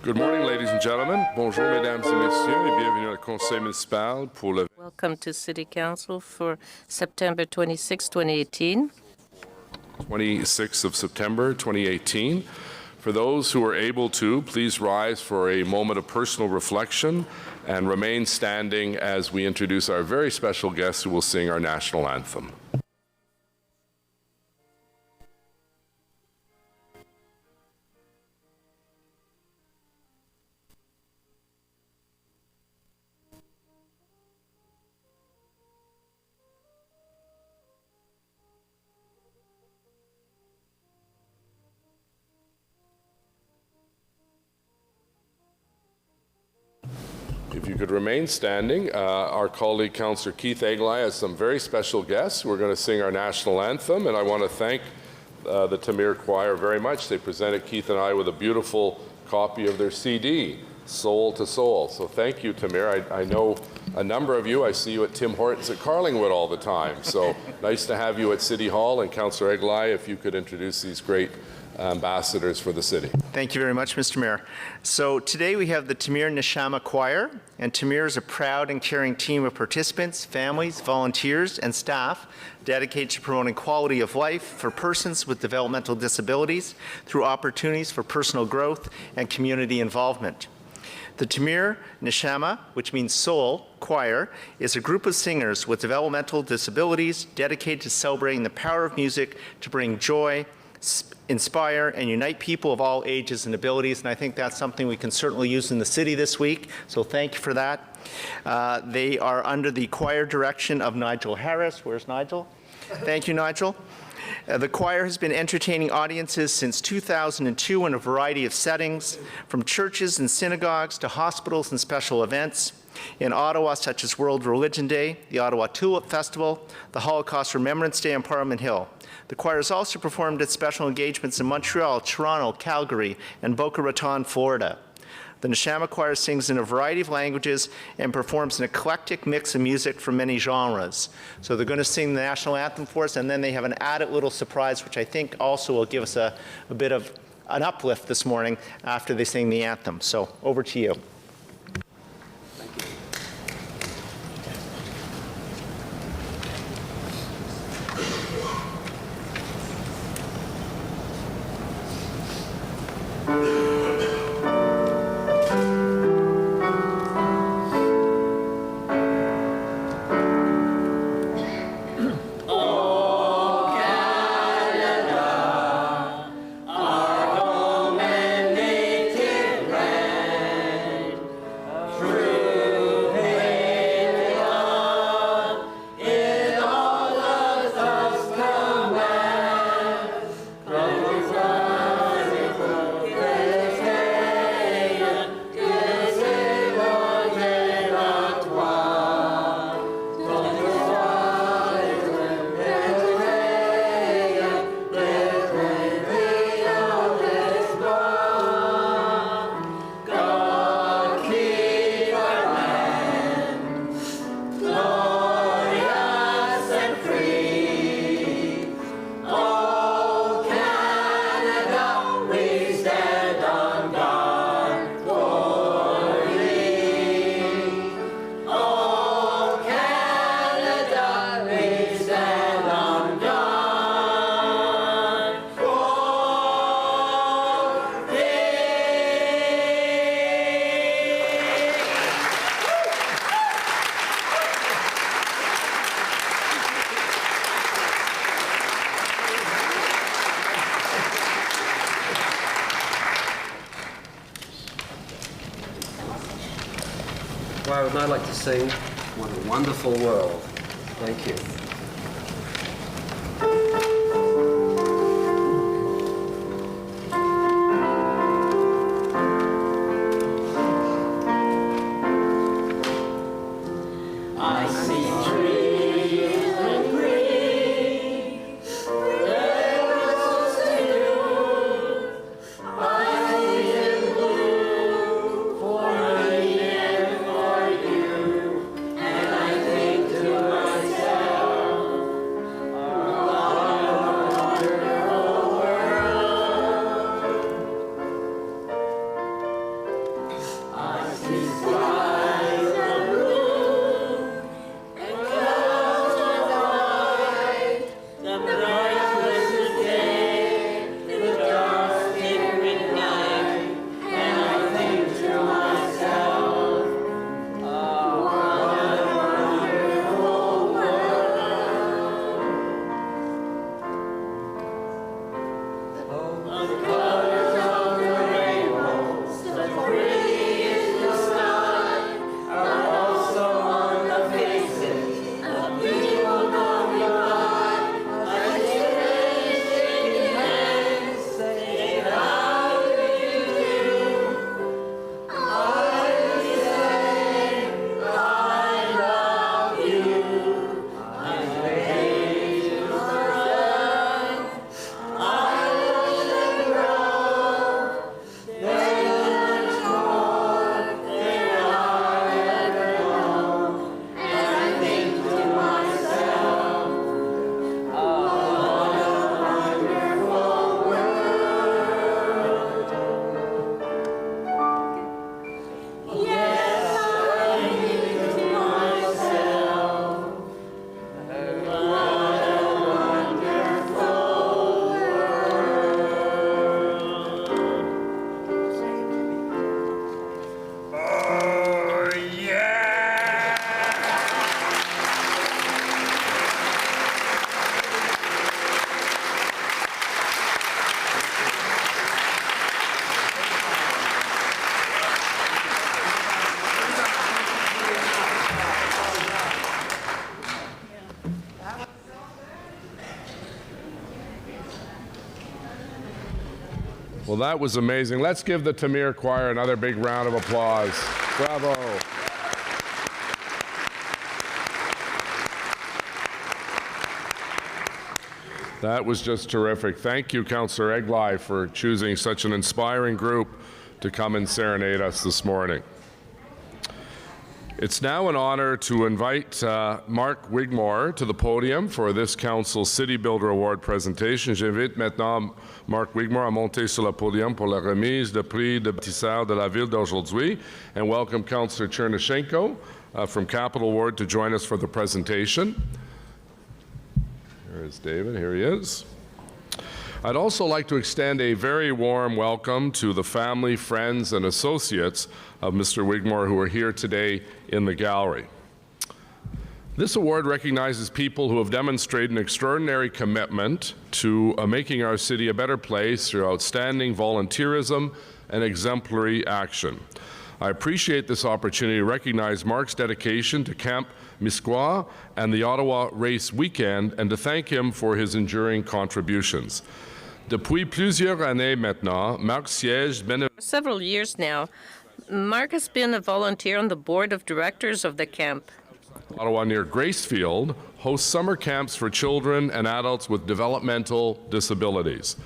Good morning, ladies and gentlemen. Bonjour, mesdames et messieurs, et bienvenue au Conseil municipal pour le Welcome to City Council for September 26, 2018. 26th of September, 2018. For those who are able to, please rise for a moment of personal reflection and remain standing as we introduce our very special guests who will sing our national anthem. If you could remain standing, our colleague, Councillor Keith Eglai, has some very special guests who are going to sing our national anthem, and I want to thank the Tamir Choir very much. They presented Keith and I with a beautiful copy of their CD, Soul to Soul. So thank you, Tamir. I know a number of you. I see you at Tim Hortons at Carlingwood all the time. So nice to have you at City Hall. And Councillor Eglai, if you could introduce these great ambassadors for the city. Thank you very much, Mr. Mayor. So today we have the Tamir Neshama Choir, and Tamir is a proud and caring team of participants, families, volunteers, and staff dedicated to promoting quality of life for persons with developmental disabilities through opportunities for personal growth and community involvement. The Tamir Neshama, which means soul, choir, is a group of singers with developmental disabilities dedicated to celebrating the power of music to bring joy, inspire, and unite people of all ages and abilities, and I think that's something we can certainly use in the city this week, so thank you for that. They are under the choir direction of Nigel Harris. Where's Nigel? Thank you, Nigel. The choir has been entertaining audiences since 2002 in a variety of settings, from churches and synagogues to hospitals and special events in Ottawa, such as World Religion Day, the Ottawa Tulip Festival, the Holocaust Remembrance Day on Parliament Hill. The choir has also performed at special engagements in Montreal, Toronto, Calgary, and Boca Raton, Florida. The Neshama Choir sings in a variety of languages and performs an eclectic mix of music from many genres. So they're going to sing the national anthem for us, and then they have an added little surprise, which I think also will give us a bit of an uplift this morning after they sing the anthem. So over to you. Well, I would now like to sing What a Wonderful World. Thank you. And I think to myself, Well, that was amazing. Let's give the Tamir Choir another big round of applause. Bravo. That was just terrific. Thank you, Councillor Egli, for choosing such an inspiring group to come and serenade us this morning. It's now an honor to invite Mark Wigmore to the podium for this Council's City Builder Award presentation. J'invite maintenant Mark Wigmore à monter sur le podium pour la remise de prix de bâtisseur de la ville d'aujourd'hui, and welcome Councillor Chernyshenko from Capital Ward to join us for the presentation. Here is David, here he is. I'd also like to extend a very warm welcome to the family, friends, and associates of Mr. Wigmore who are here today in the gallery. This award recognizes people who have demonstrated an extraordinary commitment to making our city a better place through outstanding volunteerism and exemplary action. I appreciate this opportunity to recognize Mark's dedication to Camp Misquois and the Ottawa Race Weekend, and to thank him for his enduring contributions. Depuis plusieurs années maintenant, Marc siège For several years now, Mark has been a volunteer on the board of directors of the camp. Ottawa near Gracefield hosts summer camps for children and adults with developmental disabilities.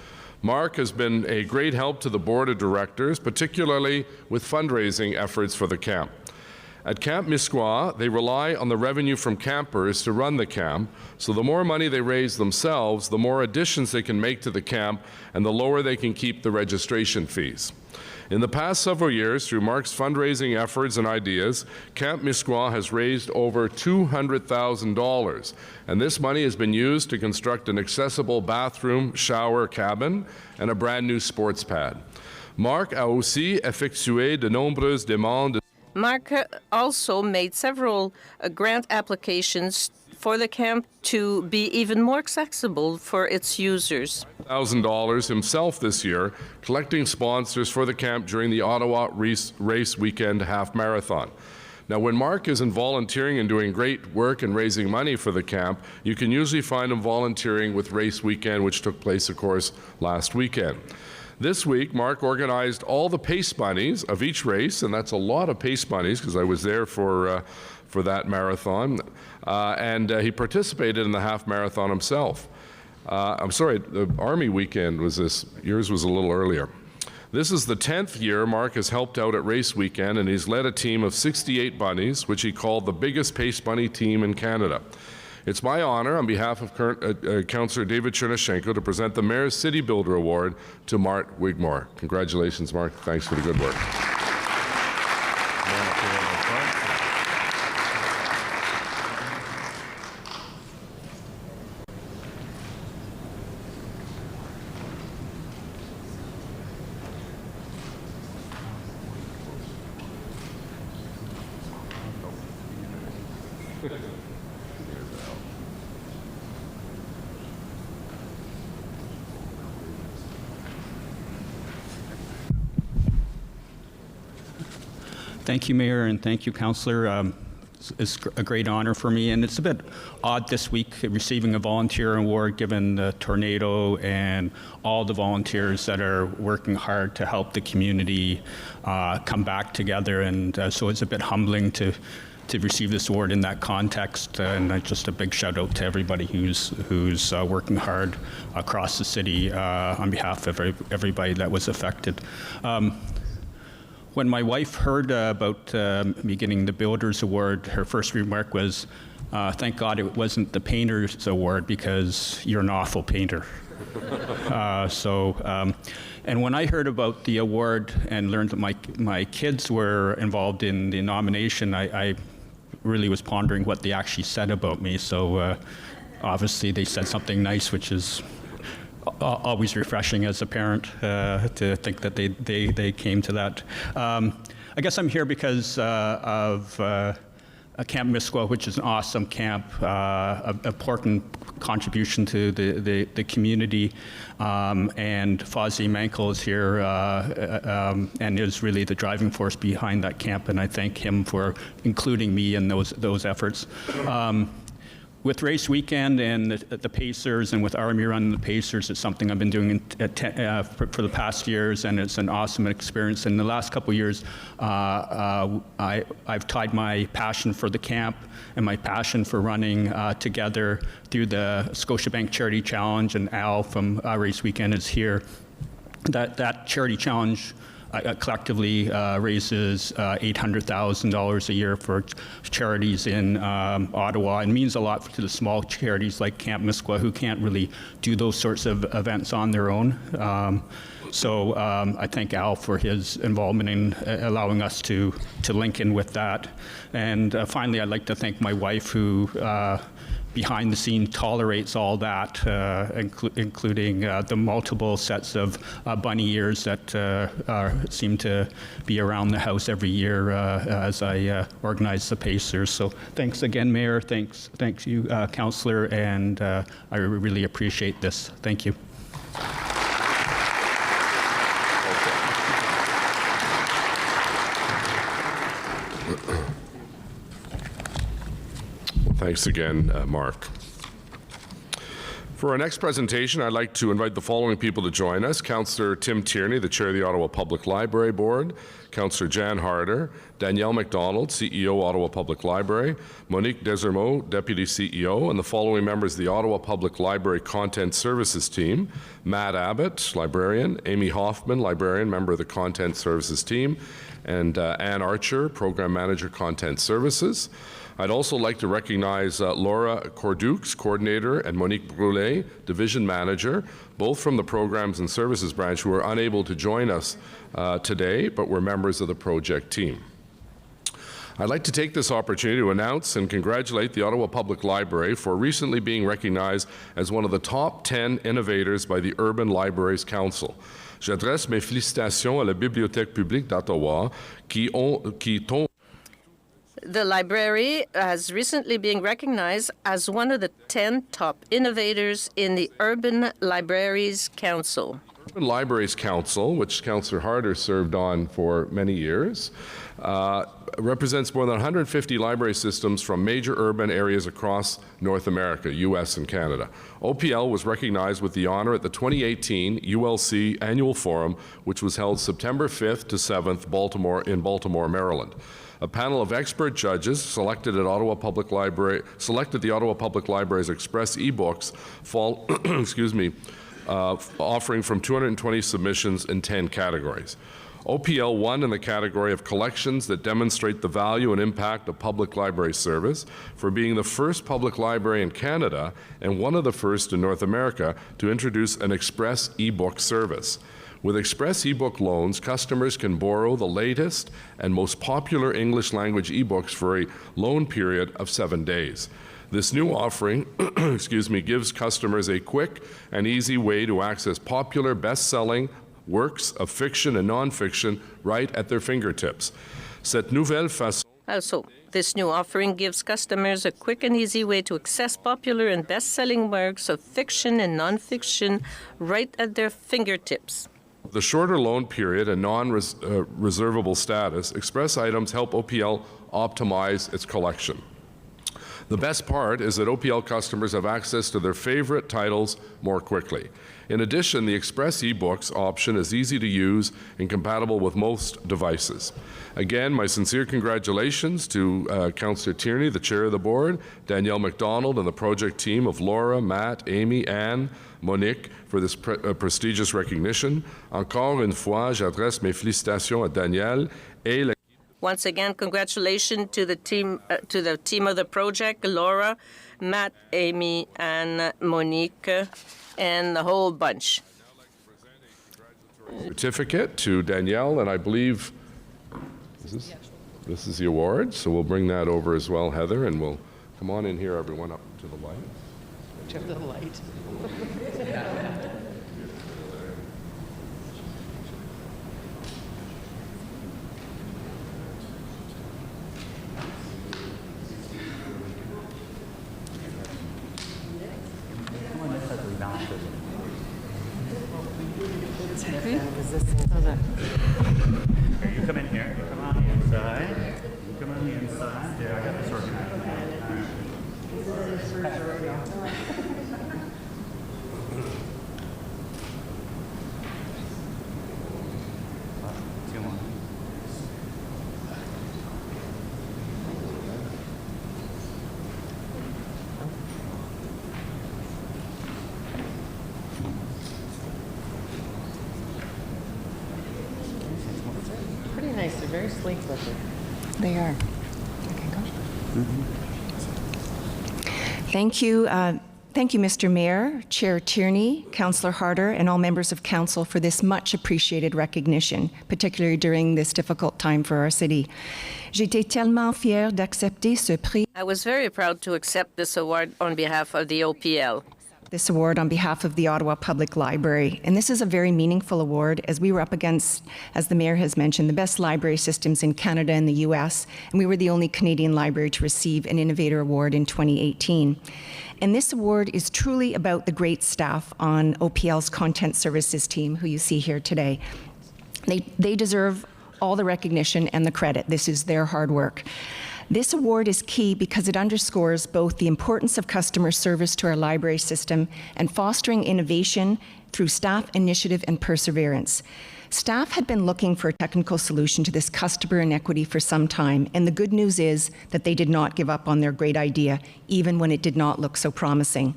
Mark has been a great help to the board of directors, particularly with fundraising efforts for the camp. At Camp Misquois, they rely on the revenue from campers to run the camp, so the more money they raise themselves, the more additions they can make to the camp, and the lower they can keep the registration fees. In the past several years, through Mark's fundraising efforts and ideas, Camp Misquois has raised over $200,000, and this money has been used to construct an accessible bathroom, shower, cabin, and a brand new sports pad. Mark a aussi effectué de nombreuses demandes. Mark also made several grant applications for the camp to be even more accessible for its users. $1,000 himself this year, collecting sponsors for the camp during the Ottawa Race Weekend Half Marathon. Now, when Mark isn't volunteering and doing great work and raising money for the camp, you can usually find him volunteering with Race Weekend, which took place, of course, last weekend. This week, Mark organized all the pace bunnies of each race, and that's a lot of pace bunnies because I was there for that marathon, and he participated in the half marathon himself. I'm sorry, the Army weekend was this. Yours was a little earlier. This is the 10th year Mark has helped out at Race Weekend, and he's led a team of 68 bunnies, which he called the biggest pace bunny team in Canada. It's my honor, on behalf of Councillor David Chernyshenko, to present the Mayor's City Builder Award to Mark Wigmore. Congratulations, Mark. Thanks for the good work. Thank you, Mayor, and thank you, Councillor. It's a great honor for me, and it's a bit odd this week receiving a volunteer award given the tornado and all the volunteers that are working hard to help the community come back together, and so it's a bit humbling to receive this award in that context, and just a big shout out to everybody who's working hard across the city on behalf of everybody that was affected. When my wife heard about me getting the Builders Award, her first remark was, thank God it wasn't the Painters Award because you're an awful painter. And when I heard about the award and learned that my kids were involved in the nomination, I really was pondering what they actually said about me. So obviously they said something nice, which is always refreshing as a parent to think that they came to that. I guess I'm here because of Camp Misqua, which is an awesome camp, an important contribution to the community, and Fozzie Mankel is here and is really the driving force behind that camp, and I thank him for including me in those efforts. With race weekend and the Pacers, and with Army running the Pacers, it's something I've been doing for the past years, and it's an awesome experience. In the last couple of years, I've tied my passion for the camp and my passion for running together through the Scotiabank Charity Challenge, and Al from Race Weekend is here. That charity challenge collectively raises $800,000 a year for charities in Ottawa, and means a lot to the small charities like Camp Misqua, who can't really do those sorts of events on their own. So I thank Al for his involvement in allowing us to link in with that. And finally, I'd like to thank my wife, who behind the scene tolerates all that, including the multiple sets of bunny ears that seem to be around the house every year as I organize the Pacers. So thanks again, Mayor. Thanks you, Councillor, and I really appreciate this. Thank you. Thanks again, Mark. For our next presentation, I'd like to invite the following people to join us. Councillor Tim Tierney, the Chair of the Ottawa Public Library Board, Councillor Jan Harder, Danielle MacDonald, CEO, Ottawa Public Library, Monique Desermeaux, Deputy CEO, and the following members of the Ottawa Public Library Content Services Team: Matt Abbott, Librarian, Amy Hoffman, Librarian, member of the Content Services Team, and Ann Archer, Program Manager, Content Services. I'd also like to recognize Laura Cordukes, Coordinator, and Monique Brulé, Division Manager, both from the Programs and Services branch, who are unable to join us today, but were members of the project team. I'd like to take this opportunity to announce and congratulate the Ottawa Public Library for recently being recognized as one of the top 10 innovators by the Urban Libraries Council. J'adresse mes félicitations à la Bibliothèque publique d'Ottawa qui tombe. The library has recently been recognized as one of the 10 top innovators in the Urban Libraries Council. Urban Libraries Council, which Councillor Harder served on for many years, represents more than 150 library systems from major urban areas across North America, US and Canada. OPL was recognized with the honor at the 2018 ULC Annual Forum, which was held September 5th to 7th in Baltimore, Maryland. A panel of expert judges selected the Ottawa Public Library's Express eBooks offering from 220 submissions in 10 categories. OPL won in the category of collections that demonstrate the value and impact of public library service for being the first public library in Canada and one of the first in North America to introduce an Express eBook service. With Express eBook loans, customers can borrow the latest and most popular English language ebooks for a loan period of 7 days. This new offering gives customers a quick and easy way to access popular best-selling works of fiction and nonfiction right at their fingertips. Cette nouvelle façon Also, This new offering gives customers a quick and easy way to access popular and best-selling works of fiction and nonfiction right at their fingertips. The shorter loan period and non-reservable status, Express items help OPL optimize its collection. The best part is that OPL customers have access to their favorite titles more quickly. In addition, the Express eBooks option is easy to use and compatible with most devices. Again, my sincere congratulations to Councillor Tierney, the chair of the board, Danielle MacDonald, and the project team of Laura, Matt, Amy, Anne, Monique for this prestigious recognition. Encore une fois, j'adresse mes félicitations à Danielle et la Once again, congratulations to the team of the project, Laura, Matt, Amy, and Monique, and the whole bunch. Certificate to Danielle, and I believe this is the award, so we'll bring that over as well, Heather, and we'll come on in here, everyone, up to the light. To the light. Here, you come in here. You come on the inside. You come on the inside. There, I got this organized. Two more. Pretty nice. They're very sleek looking. They are. Okay, go. Thank you. Thank you, Mr. Mayor, Chair Tierney, Councillor Harder, and all members of Council for this much appreciated recognition, particularly during this difficult time for our city. J'étais tellement fière d'accepter ce prix. I was very proud to accept this award on behalf of the OPL. This award on behalf of the Ottawa Public Library. And this is a very meaningful award as we were up against, as the Mayor has mentioned, the best library systems in Canada and the US, and we were the only Canadian library to receive an Innovator Award in 2018. And this award is truly about the great staff on OPL's Content Services team, who you see here today. They deserve all the recognition and the credit. This is their hard work. This award is key because it underscores both the importance of customer service to our library system and fostering innovation through staff initiative and perseverance. Staff had been looking for a technical solution to this customer inequity for some time, and the good news is that they did not give up on their great idea, even when it did not look so promising.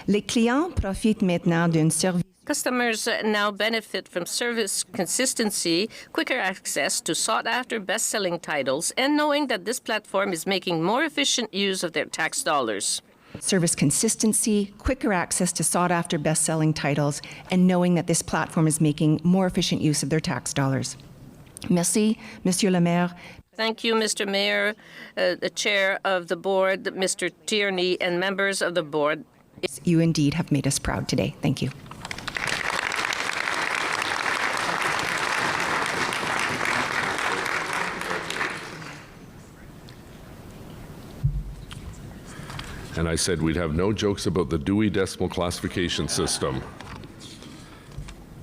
Les clients profitent maintenant d'un service. Customers now benefit from service consistency, quicker access to sought-after best-selling titles, and knowing that this platform is making more efficient use of their tax dollars. Service consistency, quicker access to sought-after best-selling titles, and knowing that this platform is making more efficient use of their tax dollars. Merci, Monsieur le Maire. Thank you, Mr. Mayor, the Chair of the Board, Mr. Tierney, and members of the Board. You indeed have made us proud today. Thank you. And I said we'd have no jokes about the Dewey Decimal Classification System.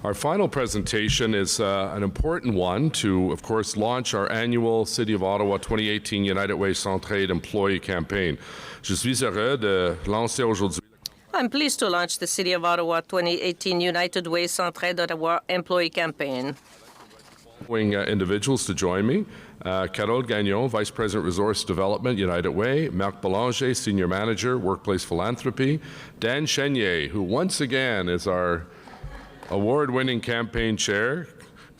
Our final presentation is an important one to, of course, launch our annual City of Ottawa 2018 United Way Centraide Employee Campaign. Je suis heureux de lancer aujourd'hui. I'm pleased to launch the City of Ottawa 2018 United Way Centraide Ottawa Employee Campaign. Individuals to join me. Carole Gagnon, Vice President, Resource Development, United Way. Marc Belanger, Senior Manager, Workplace Philanthropy. Dan Chenier, who once again is our award-winning campaign chair.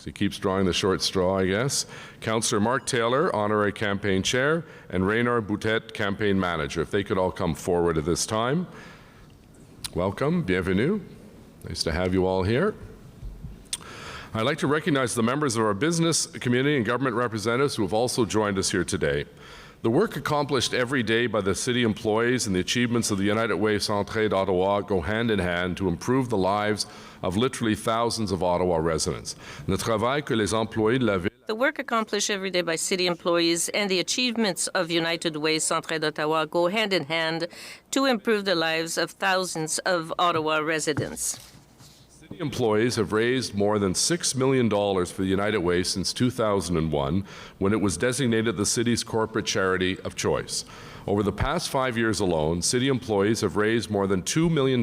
He keeps drawing the short straw, I guess. Councillor Mark Taylor, Honorary Campaign Chair. And Raynor Boutet, Campaign Manager. If they could all come forward at this time. Welcome, bienvenue. Nice to have you all here. I'd like to recognize the members of our business community and government representatives who have also joined us here today. The work accomplished every day by the city employees and the achievements of the United Way Centraide Ottawa go hand in hand to improve the lives of literally thousands of Ottawa residents. Le travail que les employés de la ville The work accomplished every day by city employees and the achievements of United Way Centraide d'Ottawa go hand in hand to improve the lives of thousands of Ottawa residents. City employees have raised more than $6 million for the United Way since 2001, when it was designated the city's corporate charity of choice. Over the past 5 years alone, city employees have raised more than $2 million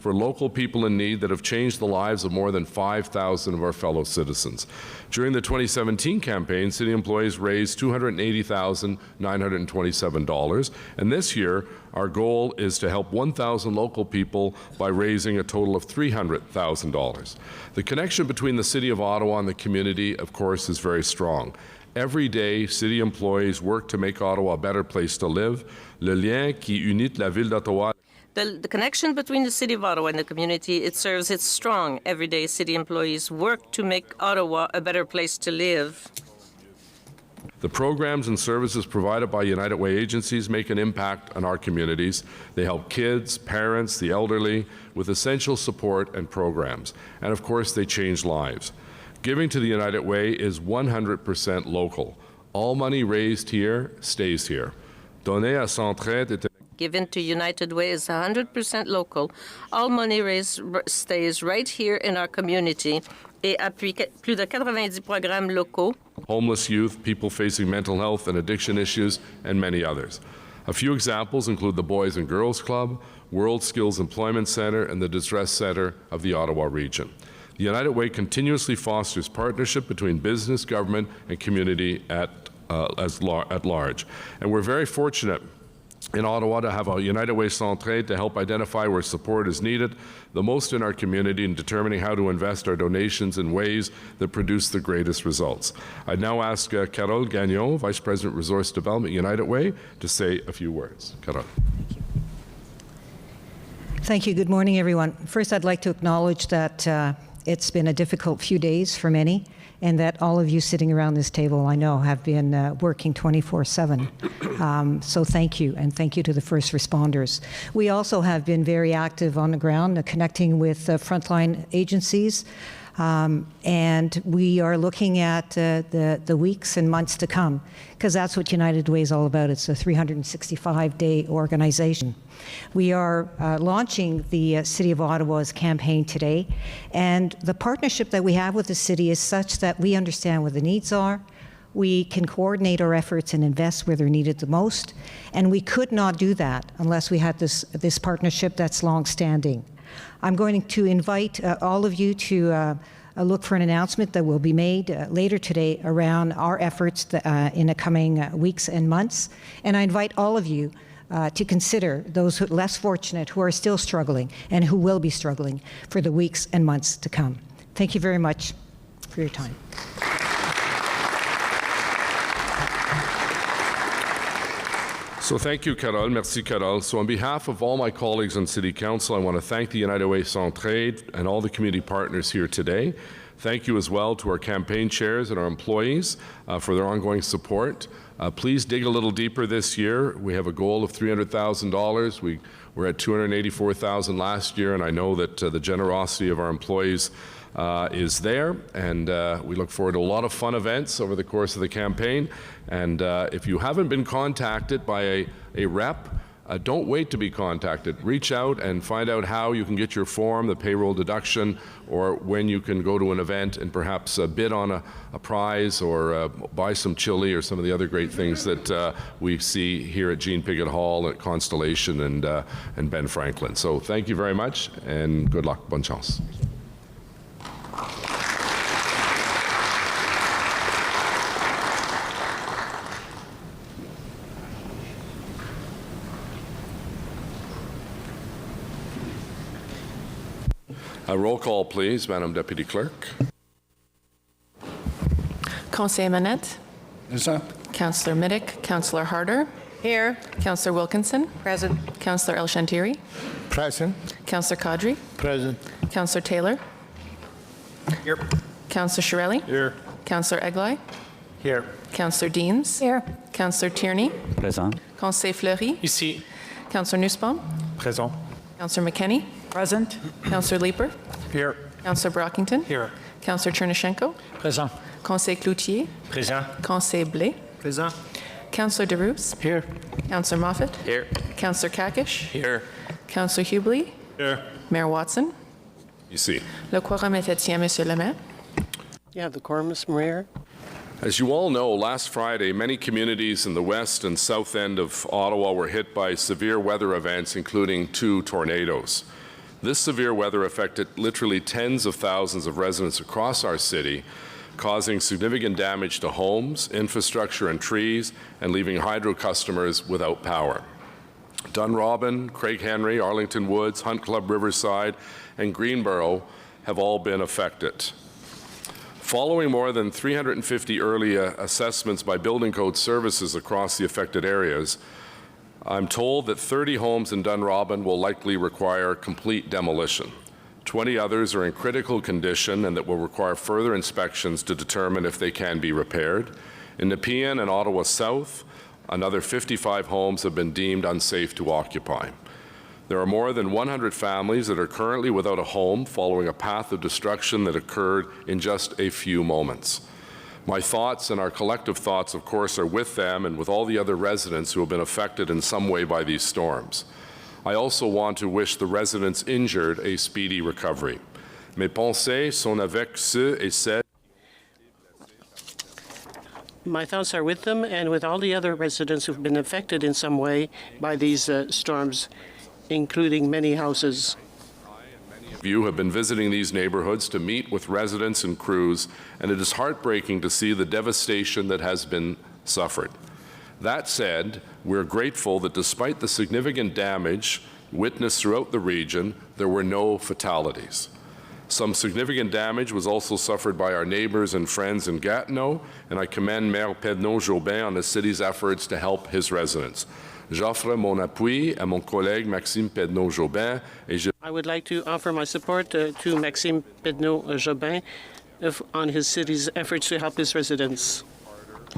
for local people in need that have changed the lives of more than 5,000 of our fellow citizens. During the 2017 campaign, city employees raised $280,927, and this year, our goal is to help 1,000 local people by raising a total of $300,000. The connection between the City of Ottawa and the community, of course, is very strong. Every day, city employees work to make Ottawa a better place to live. Le lien qui unit la ville d'Ottawa. The connection between the City of Ottawa and the community, it serves its strong. Everyday city employees work to make Ottawa a better place to live. The programs and services provided by United Way agencies make an impact on our communities. They help kids, parents, the elderly with essential support and programs. And of course, they change lives. Giving to the United Way is 100% local. All money raised here stays here. Donner à Centraide est Given to United Way is 100% local. All money raised stays right here in our community et appuie plus de 90 programmes locaux. Homeless youth, people facing mental health and addiction issues, and many others. A few examples include the Boys and Girls Club, World Skills Employment Center, and the Distress Center of the Ottawa region. The United Way continuously fosters partnership between business, government, and community at large. And we're very fortunate in Ottawa to have a United Way Centraide to help identify where support is needed the most in our community in determining how to invest our donations in ways that produce the greatest results. I'd now ask Carole Gagnon, Vice President, Resource Development, United Way, to say a few words. Carole. Thank you. Good morning, everyone. First, I'd like to acknowledge that it's been a difficult few days for many, and that all of you sitting around this table, I know, have been working 24/7. So thank you, and thank you to the first responders. We also have been very active on the ground, connecting with frontline agencies, and we are looking at the weeks and months to come, because that's what United Way is all about. It's a 365-day organization. We are launching the City of Ottawa's campaign today, and the partnership that we have with the city is such that we understand what the needs are, we can coordinate our efforts and invest where they're needed the most, and we could not do that unless we had this partnership that's long-standing. I'm going to invite all of you to look for an announcement that will be made later today around our efforts in the coming weeks and months, and I invite all of you to consider those who are less fortunate, who are still struggling, and who will be struggling for the weeks and months to come. Thank you very much for your time. So thank you, Carole. Merci, Carole. So on behalf of all my colleagues on City Council, I want to thank the United Way Centraide and all the community partners here today. Thank you as well to our campaign chairs and our employees for their ongoing support. Please dig a little deeper this year. We have a goal of $300,000. We're at $284,000 last year, and I know that the generosity of our employees is there, and we look forward to a lot of fun events over the course of the campaign. And if you haven't been contacted by a rep, don't wait to be contacted. Reach out and find out how you can get your form, the payroll deduction, or when you can go to an event and perhaps bid on a prize or buy some chili or some of the other great things that we see here at Jean Piggott Hall, at Constellation, and Ben Franklin. So thank you very much, and good luck. Bonne chance. A roll call, please, Madam Deputy Clerk. Conseiller Manette. Present. Councillor Middick. Councillor Harder. Here. Councillor Wilkinson. Present. Councillor El Shantiri. Present. Councillor Kadri. Present. Councillor Taylor. Here. Councillor Shirelli. Here. Councillor Eglai. Here. Councillor Deans. Here. Councillor Tierney. Present. Conseiller Fleury. Ici. Councillor Nussbaum. Présent. Councillor McKenney. Present. Councillor Leeper. Here. Councillor Brockington. Here. Councillor Chernyshenko. Présent. Conseil Cloutier. Présent. Conseil Blais. Présent. Councillor DeRoos. Here. Councillor Moffat. Here. Councillor Kakish. Here. Councillor Hubley. Here. Mayor Watson. You see. Le quorum est étient, Monsieur le maire. Yeah, the quorum, Mr. Mayor. As you all know, last Friday, many communities in the west and south end of Ottawa were hit by severe weather events, including 2 tornadoes. This severe weather affected literally tens of thousands of residents across our city, causing significant damage to homes, infrastructure, and trees, and leaving hydro customers without power. Dunrobin, Craig Henry, Arlington Woods, Hunt Club Riverside, and Greenboro have all been affected. Following more than 350 early assessments by Building Code Services across the affected areas, I'm told that 30 homes in Dunrobin will likely require complete demolition. 20 others are in critical condition and that will require further inspections to determine if they can be repaired. In Nepean and Ottawa South, another 55 homes have been deemed unsafe to occupy. There are more than 100 families that are currently without a home following a path of destruction that occurred in just a few moments. My thoughts and our collective thoughts, of course, are with them and with all the other residents who have been affected in some way by these storms. I also want to wish the residents injured a speedy recovery. Mes pensées sont avec ceux et celles. My thoughts are with them and with all the other residents who've been affected in some way by these storms, including many houses. You have been visiting these neighborhoods to meet with residents and crews, and it is heartbreaking to see the devastation that has been suffered. That said, we're grateful that despite the significant damage witnessed throughout the region, there were no fatalities. Some significant damage was also suffered by our neighbors and friends in Gatineau, and I commend Maire Pedneau-Jobin on the city's efforts to help his residents. J'offre mon appui à mon collègue Maxime Pedneau-Jobin et je... I would like to offer my support to Maxime Pedneau-Jobin on his city's efforts to help his residents.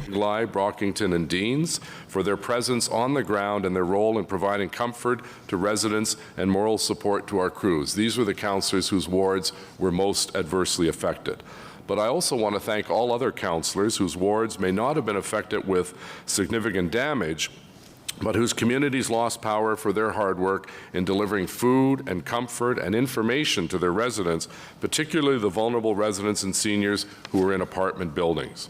Gly, Brockington, and Deans for their presence on the ground and their role in providing comfort to residents and moral support to our crews. These were the councillors whose wards were most adversely affected. But I also want to thank all other councillors whose wards may not have been affected with significant damage, but whose communities lost power for their hard work in delivering food and comfort and information to their residents, particularly the vulnerable residents and seniors who were in apartment buildings.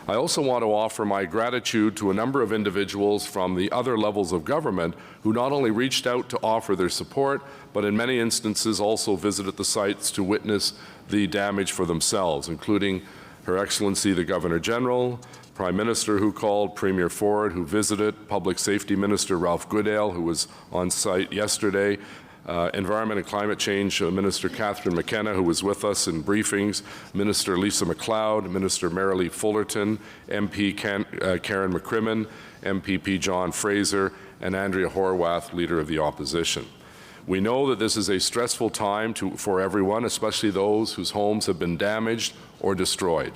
I also want to offer my gratitude to a number of individuals from the other levels of government who not only reached out to offer their support, but in many instances also visited the sites to witness the damage for themselves, including Her Excellency the Governor General, Prime Minister who called, Premier Ford who visited, Public Safety Minister Ralph Goodale who was on site yesterday, Environment and Climate Change Minister Catherine McKenna who was with us in briefings, Minister Lisa MacLeod, Minister Marilee Fullerton, MP Karen McCrimmon, MPP John Fraser, and Andrea Horwath, Leader of the Opposition. We know that this is a stressful time for everyone, especially those whose homes have been damaged or destroyed.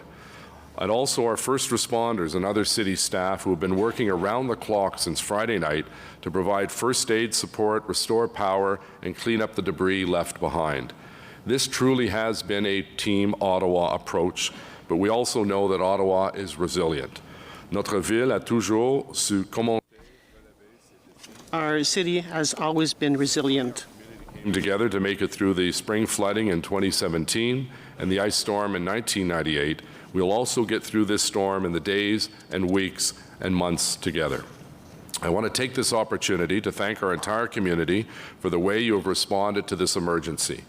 And also our first responders and other city staff who have been working around the clock since Friday night to provide first aid support, restore power, and clean up the debris left behind. This truly has been a Team Ottawa approach, but we also know that Ottawa is resilient. Notre ville a toujours su comment. Our city has always been resilient. Came together to make it through the spring flooding in 2017 and the ice storm in 1998. We'll also get through this storm in the days and weeks and months together. I want to take this opportunity to thank our entire community for the way you have responded to this emergency.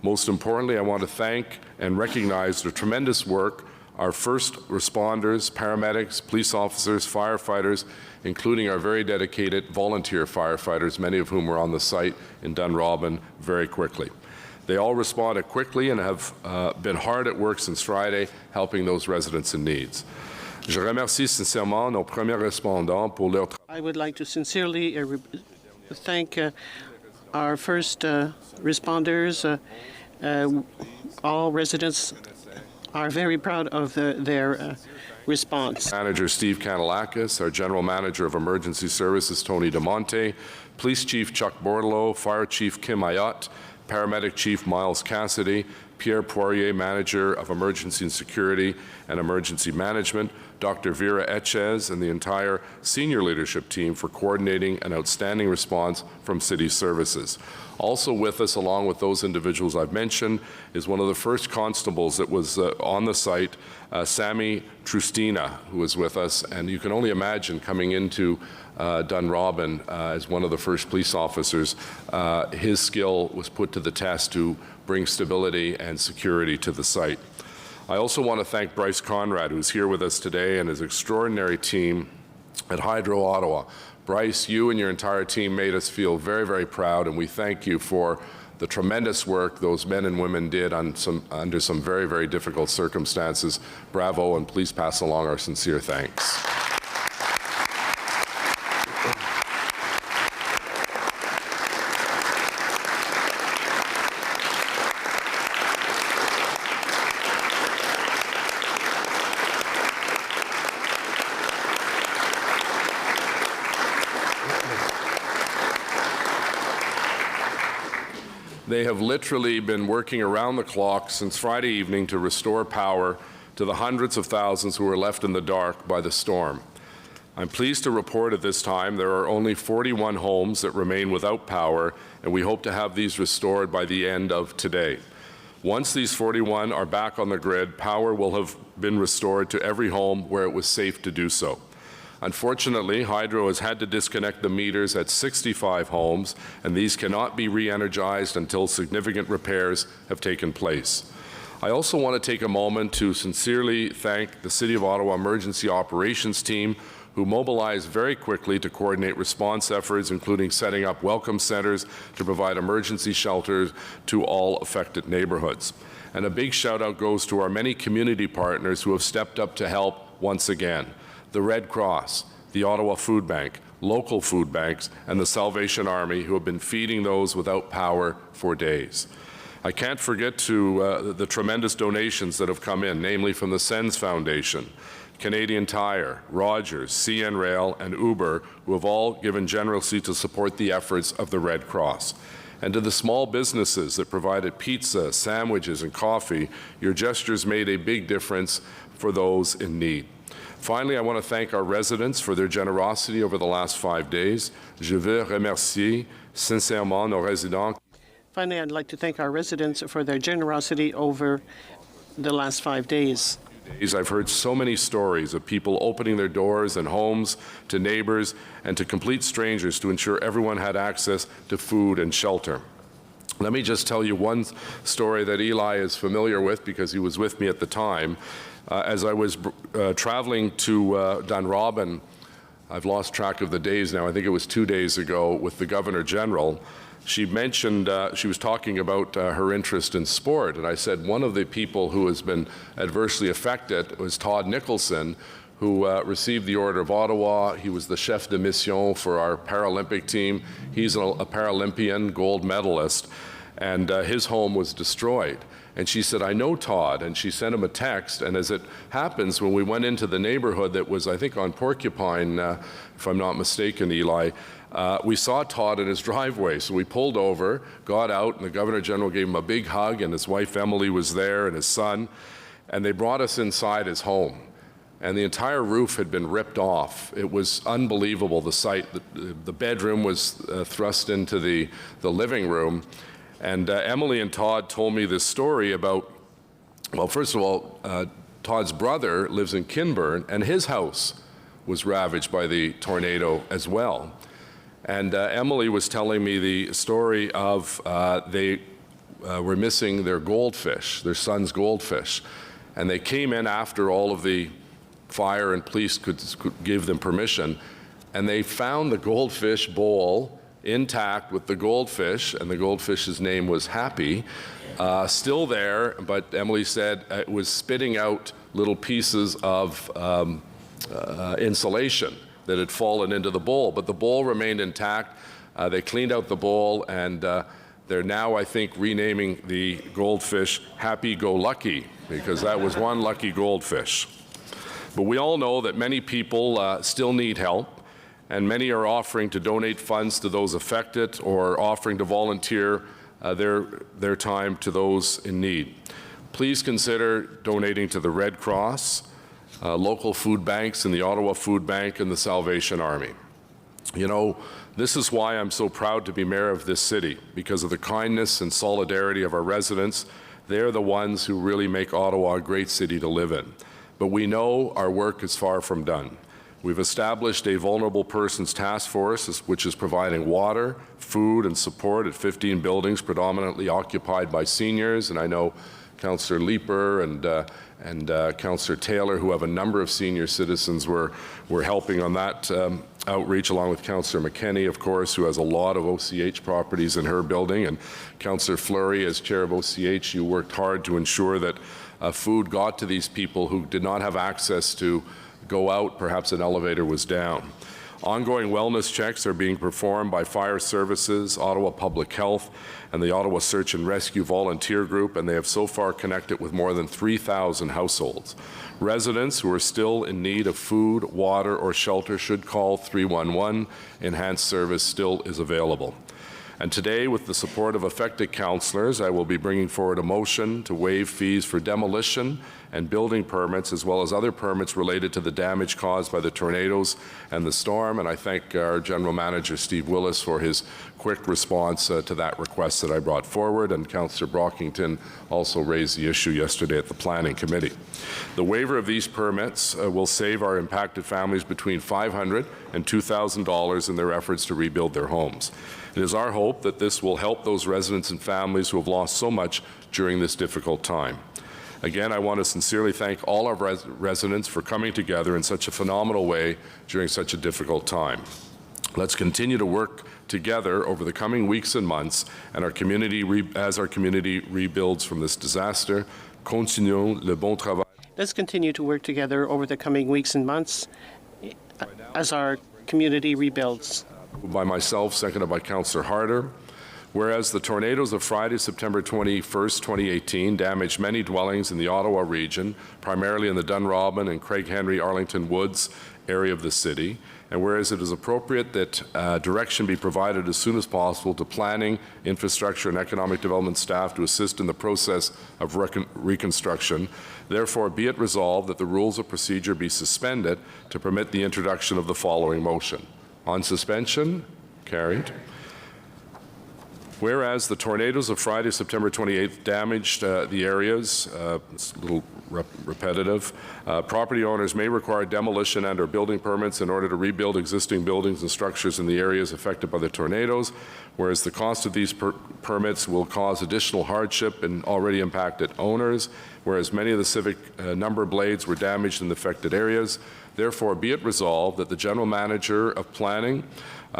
Most importantly, I want to thank and recognize the tremendous work our first responders, paramedics, police officers, firefighters, including our very dedicated volunteer firefighters, many of whom were on the site in Dunrobin very quickly. They all responded quickly and have been hard at work since Friday, helping those residents in need. Je remercie sincèrement nos premiers respondants pour leur travail. I would like to sincerely thank our first responders. All residents are very proud of their response. Manager Steve Kanalakis, our General Manager of Emergency Services Tony DeMonte, Police Chief Chuck Bordelot, Fire Chief Kim Ayotte, Paramedic Chief Miles Cassidy, Pierre Poirier, Manager of Emergency and Security and Emergency Management, Dr. Vera Etches, and the entire senior leadership team for coordinating an outstanding response from City Services. Also with us, along with those individuals I've mentioned, is one of the first constables that was on the site, Sammy Trustina, who was with us. And you can only imagine coming into Dunrobin as one of the first police officers, his skill was put to the test to bring stability and security to the site. I also want to thank Bryce Conrad, who's here with us today, and his extraordinary team at Hydro Ottawa. Bryce, you and your entire team made us feel very, very proud, and we thank you for the tremendous work those men and women did under some very, very difficult circumstances. Bravo, and please pass along our sincere thanks. They have literally been working around the clock since Friday evening to restore power to the hundreds of thousands who were left in the dark by the storm. I'm pleased to report at this time there are only 41 homes that remain without power, and we hope to have these restored by the end of today. Once these 41 are back on the grid, power will have been restored to every home where it was safe to do so. Unfortunately, Hydro has had to disconnect the meters at 65 homes, and these cannot be re-energized until significant repairs have taken place. I also want to take a moment to sincerely thank the City of Ottawa Emergency Operations Team, who mobilized very quickly to coordinate response efforts, including setting up welcome centers to provide emergency shelters to all affected neighborhoods. And a big shout out goes to our many community partners who have stepped up to help once again. The Red Cross, the Ottawa Food Bank, local food banks, and the Salvation Army, who have been feeding those without power for days. I can't forget the tremendous donations that have come in, namely from the Sens Foundation, Canadian Tire, Rogers, CN Rail, and Uber, who have all given generously to support the efforts of the Red Cross. And to the small businesses that provided pizza, sandwiches, and coffee, your gestures made a big difference for those in need. Finally, I want to thank our residents for their generosity over the last 5 days. Je veux remercier sincèrement nos résidents. Finally, I'd like to thank our residents for their generosity over the last 5 days. I've heard so many stories of people opening their doors and homes to neighbors and to complete strangers to ensure everyone had access to food and shelter. Let me just tell you one story that Eli is familiar with because he was with me at the time. As I was traveling to Dunrobin, I've lost track of the days now, I think it was 2 days ago, with the Governor General, she mentioned, she was talking about her interest in sport, and I said one of the people who has been adversely affected was Todd Nicholson, who received the Order of Ottawa. He was the chef de mission for our Paralympic team. He's a Paralympian gold medalist, and his home was destroyed. And she said, I know Todd, and she sent him a text, and as it happens, when we went into the neighborhood that was, I think, on Porcupine, if I'm not mistaken, Eli, we saw Todd in his driveway. So we pulled over, got out, and the Governor General gave him a big hug, and his wife Emily was there, and his son, and they brought us inside his home. And the entire roof had been ripped off. It was unbelievable, the sight. The bedroom was thrust into the living room. And Emily and Todd told me this story about, well, first of all, Todd's brother lives in Kinburn, and his house was ravaged by the tornado as well. And Emily was telling me the story of they were missing their goldfish, their son's goldfish. And they came in after all of the fire and police could give them permission, and they found the goldfish bowl intact with the goldfish, and the goldfish's name was Happy, still there, but Emily said it was spitting out little pieces of insulation that had fallen into the bowl, but the bowl remained intact. They cleaned out the bowl, and they're now, I think, renaming the goldfish Happy Go Lucky, because that was one lucky goldfish. But we all know that many people still need help, and many are offering to donate funds to those affected or offering to volunteer their time to those in need. Please consider donating to the Red Cross, local food banks, and the Ottawa Food Bank and the Salvation Army. You know, this is why I'm so proud to be mayor of this city, because of the kindness and solidarity of our residents. They're the ones who really make Ottawa a great city to live in. But we know our work is far from done. We've established a vulnerable persons task force, which is providing water, food, and support at 15 buildings predominantly occupied by seniors. And I know Councillor Leeper and Councillor Taylor, who have a number of senior citizens, were helping on that outreach, along with Councillor McKenney, of course, who has a lot of OCH properties in her building. And Councillor Fleury, as chair of OCH, you worked hard to ensure that food got to these people who did not have access to go out, perhaps an elevator was down. Ongoing wellness checks are being performed by Fire Services, Ottawa Public Health, and the Ottawa Search and Rescue Volunteer Group, and they have so far connected with more than 3,000 households. Residents who are still in need of food, water, or shelter should call 311. Enhanced service still is available. And today, with the support of affected councillors, I will be bringing forward a motion to waive fees for demolition and building permits, as well as other permits related to the damage caused by the tornadoes and the storm. And I thank our General Manager, Steve Willis, for his quick response to that request that I brought forward. And Councillor Brockington also raised the issue yesterday at the Planning Committee. The waiver of these permits will save our impacted families between $500 and $2,000 in their efforts to rebuild their homes. It is our hope that this will help those residents and families who have lost so much during this difficult time. Again, I want to sincerely thank all our residents for coming together in such a phenomenal way during such a difficult time. Let's continue to work together over the coming weeks and months, and as our community rebuilds from this disaster. Continuons le bon travail. Let's continue to work together over the coming weeks and months as our community rebuilds. By myself, seconded by Councillor Harder. Whereas the tornadoes of Friday, September 21st, 2018 damaged many dwellings in the Ottawa region, primarily in the Dunrobin and Craig Henry Arlington Woods area of the city, and whereas it is appropriate that direction be provided as soon as possible to planning, infrastructure, and economic development staff to assist in the process of reconstruction, therefore be it resolved that the rules of procedure be suspended to permit the introduction of the following motion. On suspension, carried. Whereas the tornadoes of Friday, September 28th damaged the areas, it's a little repetitive, property owners may require demolition and/or building permits in order to rebuild existing buildings and structures in the areas affected by the tornadoes, whereas the cost of these permits will cause additional hardship in already impacted owners, whereas many of the civic number blades were damaged in the affected areas. Therefore, be it resolved that the General Manager of Planning,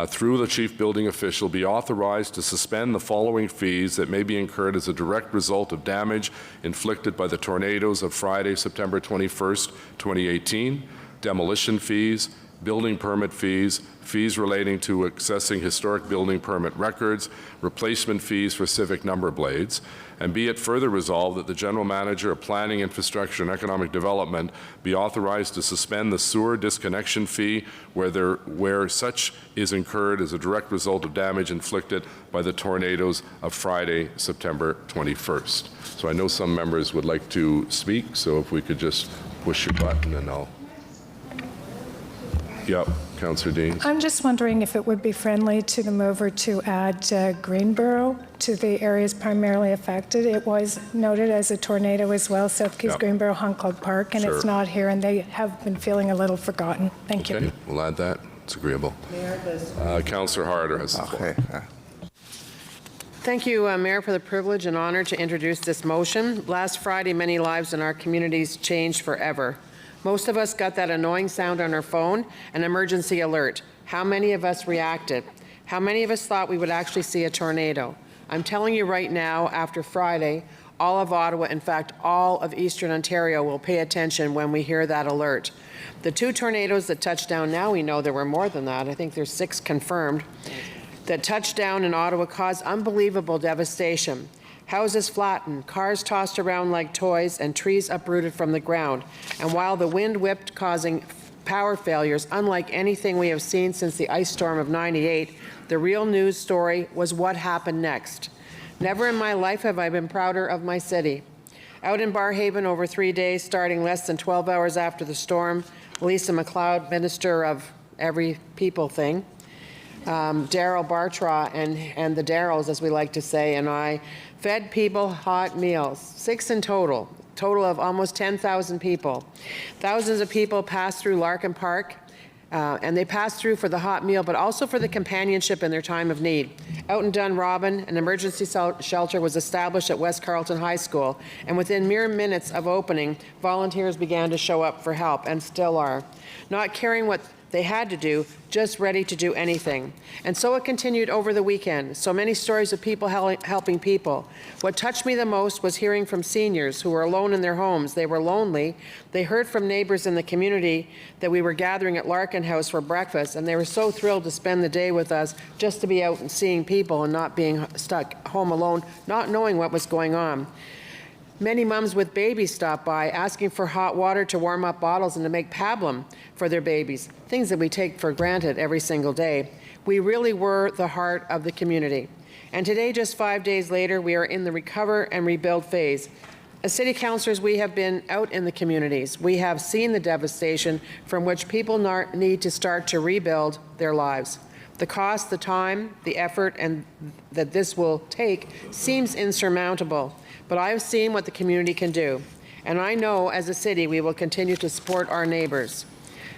through the Chief Building Official, be authorized to suspend the following fees that may be incurred as a direct result of damage inflicted by the tornadoes of Friday, September 21st, 2018, demolition fees, building permit fees, fees relating to accessing historic building permit records, replacement fees for civic number blades, and be it further resolved that the General Manager of Planning, Infrastructure and Economic Development be authorized to suspend the sewer disconnection fee where such is incurred as a direct result of damage inflicted by the tornadoes of Friday, September 21st. So I know some members would like to speak, so if we could just push your button and I'll... Yep, Councillor Dean. I'm just wondering if it would be friendly to the mover to add Greenboro to the areas primarily affected. It was noted as a tornado as well, South Keys, Greenboro, Hunt Club Park, and it's not here, and they have been feeling a little forgotten. Thank you. Okay, we'll add that. It's agreeable. Councillor Harder has the floor. Thank you, Mayor, for the privilege and honor to introduce this motion. Last Friday, many lives in our communities changed forever. Most of us got that annoying sound on our phone, an emergency alert. How many of us reacted? How many of us thought we would actually see a tornado? I'm telling you right now, after Friday, all of Ottawa, in fact, all of Eastern Ontario will pay attention when we hear that alert. The two tornadoes that touched down now, we know there were more than that. I think there's 6 confirmed, that touched down in Ottawa caused unbelievable devastation. Houses flattened, cars tossed around like toys, and trees uprooted from the ground. And while the wind whipped, causing power failures unlike anything we have seen since the ice storm of '98, the real news story was what happened next. Never in my life have I been prouder of my city. Out in Barrhaven over 3 days, starting less than 12 hours after the storm, Lisa McLeod, Minister of Every People thing, Daryl Bartra and the Daryls, as we like to say, and I fed people hot meals, 6 in total of almost 10,000 people. Thousands of people passed through Larkin Park, and they passed through for the hot meal, but also for the companionship in their time of need. Out in Dunrobin, an emergency shelter was established at West Carleton High School, and within mere minutes of opening, volunteers began to show up for help, and still are. Not caring what they had to do, just ready to do anything. And so it continued over the weekend. So many stories of people helping people. What touched me the most was hearing from seniors who were alone in their homes. They were lonely. They heard from neighbors in the community that we were gathering at Larkin House for breakfast, and they were so thrilled to spend the day with us, just to be out and seeing people and not being stuck home alone, not knowing what was going on. Many mums with babies stopped by asking for hot water to warm up bottles and to make pablum for their babies, things that we take for granted every single day. We really were the heart of the community. And today, just 5 days later, we are in the recover and rebuild phase. As city councillors, we have been out in the communities. We have seen the devastation from which people need to start to rebuild their lives. The cost, the time, the effort, and that this will take seems insurmountable. But I have seen what the community can do, and I know as a city we will continue to support our neighbors.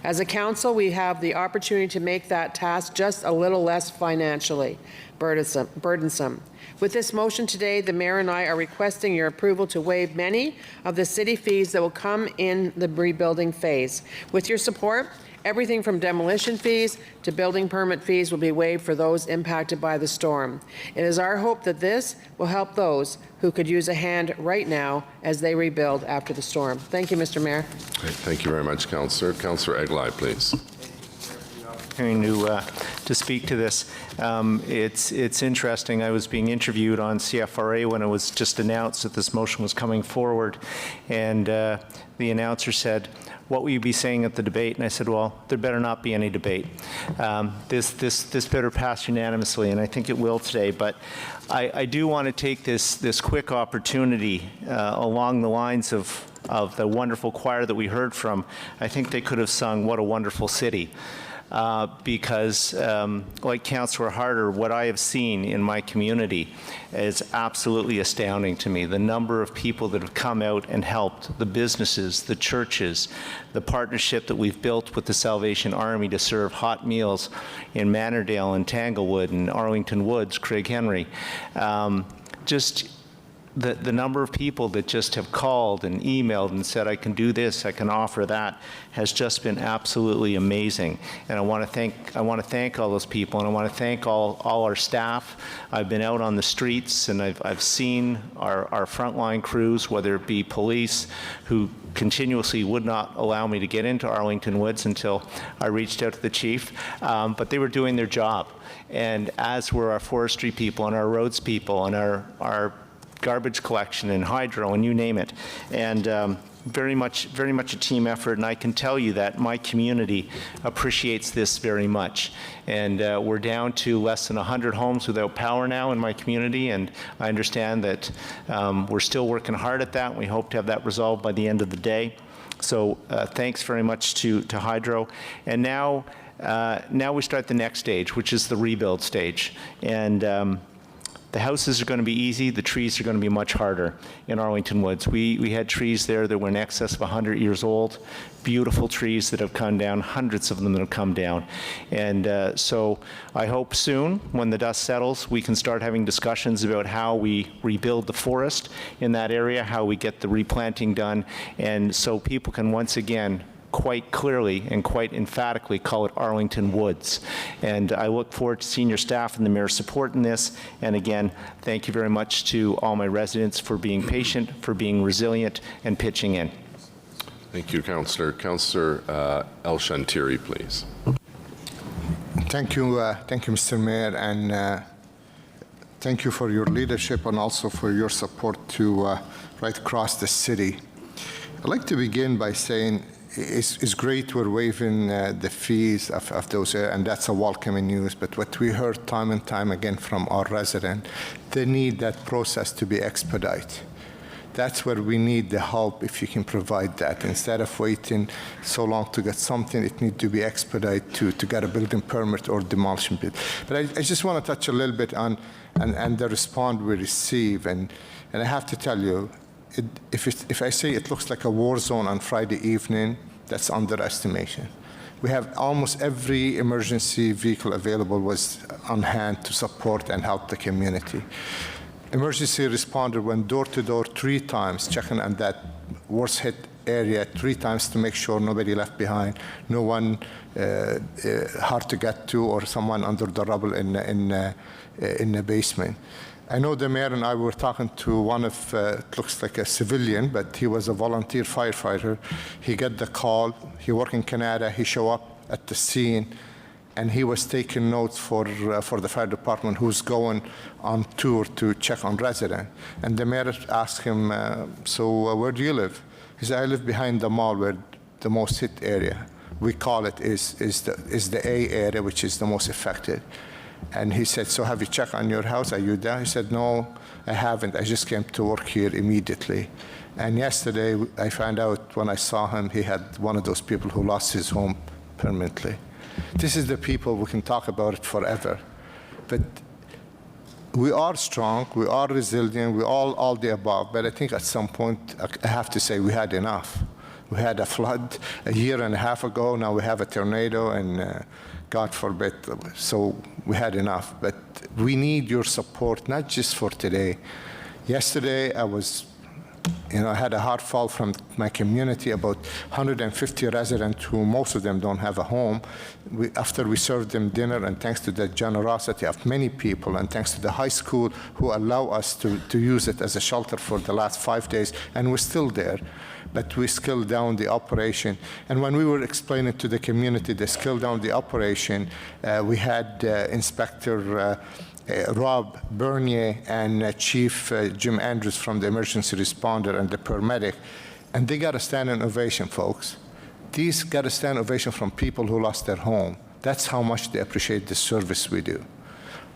As a council, we have the opportunity to make that task just a little less financially burdensome. With this motion today, the Mayor and I are requesting your approval to waive many of the city fees that will come in the rebuilding phase. With your support, everything from demolition fees to building permit fees will be waived for those impacted by the storm. It is our hope that this will help those who could use a hand right now as they rebuild after the storm. Thank you, Mr. Mayor. Thank you very much, Councillor. Councillor Eglai, please. To speak to this. It's interesting. I was being interviewed on CFRA when it was just announced that this motion was coming forward, and the announcer said, "What will you be saying at the debate?" And I said, "Well, there better not be any debate. This better pass unanimously," and I think it will today. But I do want to take this quick opportunity along the lines of the wonderful choir that we heard from. I think they could have sung "What a Wonderful City." Because, like Councillor Harder, what I have seen in my community is absolutely astounding to me. The number of people that have come out and helped, the businesses, the churches, the partnership that we've built with the Salvation Army to serve hot meals in Mannerdale and Tanglewood and Arlington Woods, Craig Henry. Just the number of people that just have called and emailed and said, I can do this, I can offer that, has just been absolutely amazing. And I want to thank all those people, and I want to thank all our staff. I've been out on the streets, and I've seen our frontline crews, whether it be police, who continuously would not allow me to get into Arlington Woods until I reached out to the chief, but they were doing their job. And as were our forestry people and our roads people and our garbage collection and hydro and you name it. And very much a team effort, and I can tell you that my community appreciates this very much. And we're down to less than 100 homes without power now in my community, and I understand that we're still working hard at that, and we hope to have that resolved by the end of the day. So thanks very much to Hydro. And now we start the next stage, which is the rebuild stage. And the houses are going to be easy. The trees are going to be much harder in Arlington Woods. We had trees there that were in excess of 100 years old, beautiful trees that have come down, hundreds of them that have come down. And so I hope soon, when the dust settles, we can start having discussions about how we rebuild the forest in that area, how we get the replanting done, and so people can once again quite clearly and quite emphatically call it Arlington Woods. And I look forward to senior staff and the mayor's support in this. And again, thank you very much to all my residents for being patient, for being resilient, and pitching in. Thank you, Councillor. Councillor El Shantiri, please. Thank you, Mr. Mayor, and thank you for your leadership and also for your support to right across the city. I'd like to begin by saying it's great we're waiving the fees of those, and that's a welcoming news. But what we heard time and time again from our residents, they need that process to be expedited. That's where we need the help, if you can provide that. Instead of waiting so long to get something, it needs to be expedited to get a building permit or demolition bid. But I just want to touch a little bit on and the response we receive. And I have to tell you, if I say it looks like a war zone on Friday evening, that's underestimation. We have almost every emergency vehicle available was on hand to support and help the community. Emergency responder went door to door 3 times, checking on that worst hit area 3 times to make sure nobody left behind, no one hard to get to, or someone under the rubble in the basement. I know the mayor and I were talking to one of, it looks like a civilian, but he was a volunteer firefighter. He got the call. He worked in Canada. He showed up at the scene, and he was taking notes for the fire department who's going on tour to check on resident. And the mayor asked him, so where do you live? He said, I live behind the mall, where the most hit area. We call it is the A area, which is the most affected. And he said, so have you checked on your house? Are you there? He said, no, I haven't. I just came to work here immediately. And yesterday, I found out when I saw him, he had one of those people who lost his home permanently. This is the people, we can talk about it forever. But we are strong, we are resilient, we all the above. But I think at some point, I have to say we had enough. We had a flood a year and a half ago. Now we have a tornado, and God forbid. So we had enough. But we need your support, not just for today. Yesterday, I had a heartfelt from my community, about 150 residents who most of them don't have a home. After we served them dinner, and thanks to the generosity of many people, and thanks to the high school who allow us to use it as a shelter for the last 5 days, and we're still there. But we scaled down the operation. And when we were explaining to the community the scale down the operation, we had Inspector Rob Bernier and Chief Jim Andrews from the emergency responder and the paramedic, and they got a standing ovation, folks. These got a standing ovation from people who lost their home. That's how much they appreciate the service we do.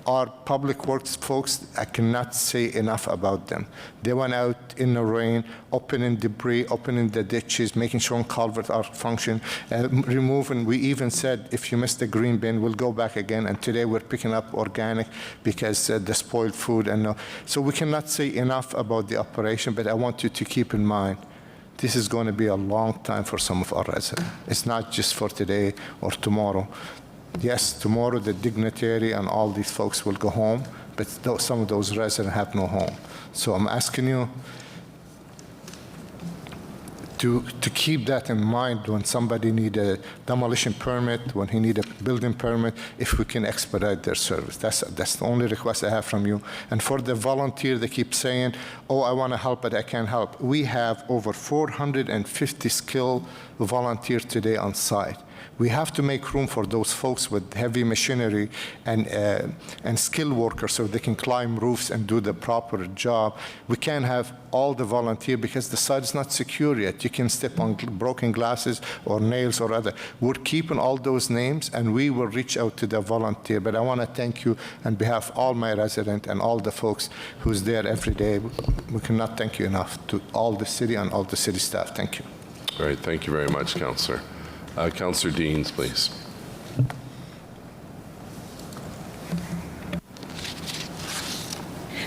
Our public works folks, I cannot say enough about them. They went out in the rain, opening debris, opening the ditches, making sure culverts are functioning, removing. We even said, if you miss the green bin, we'll go back again. And today we're picking up organic because the spoiled food. So we cannot say enough about the operation, but I want you to keep in mind, this is going to be a long time for some of our residents. It's not just for today or tomorrow. Yes, tomorrow the dignitary and all these folks will go home, but some of those residents have no home. So I'm asking you to keep that in mind when somebody needs a demolition permit, when he needs a building permit, if we can expedite their service. That's the only request I have from you. And for the volunteer, they keep saying, oh, I want to help, but I can't help. We have over 450 skilled volunteers today on site. We have to make room for those folks with heavy machinery and skilled workers so they can climb roofs and do the proper job. We can't have all the volunteer because the site is not secure yet. You can step on broken glasses or nails or other. We're keeping all those names, and we will reach out to the volunteer. But I want to thank you on behalf of all my residents and all the folks who's there every day. We cannot thank you enough, to all the city and all the city staff. Thank you. Great. Thank you very much, Councillor. Councillor Deans, please.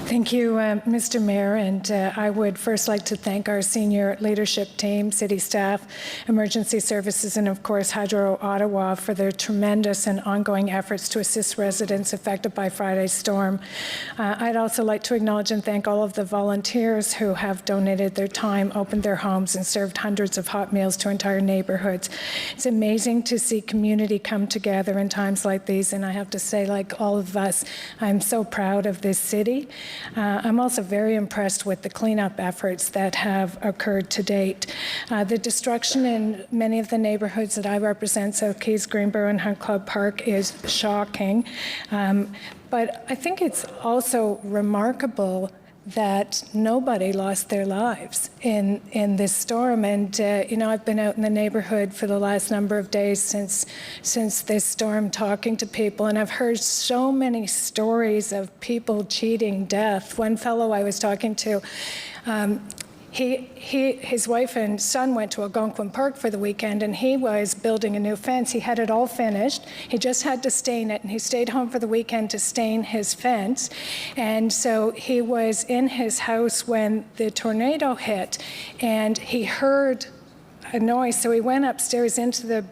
Thank you, Mr. Mayor, and I would first like to thank our senior leadership team, city staff, emergency services, and of course Hydro Ottawa for their tremendous and ongoing efforts to assist residents affected by Friday's storm. I'd also like to acknowledge and thank all of the volunteers who have donated their time, opened their homes, and served hundreds of hot meals to entire neighborhoods. It's amazing to see community come together in times like these, and I have to say, like all of us, I'm so proud of this city. I'm also very impressed with the cleanup efforts that have occurred to date. The destruction in many of the neighborhoods that I represent, South Keys, Greenboro, and Hunt Club Park, is shocking. But I think it's also remarkable that nobody lost their lives in this storm. And, I've been out in the neighborhood for the last number of days since this storm talking to people, and I've heard so many stories of people cheating death. One fellow I was talking to, his wife and son went to Algonquin Park for the weekend, and he was building a new fence. He had it all finished. He just had to stain it, and he stayed home for the weekend to stain his fence. And so he was in his house when the tornado hit, and he heard a noise, so he went upstairs into the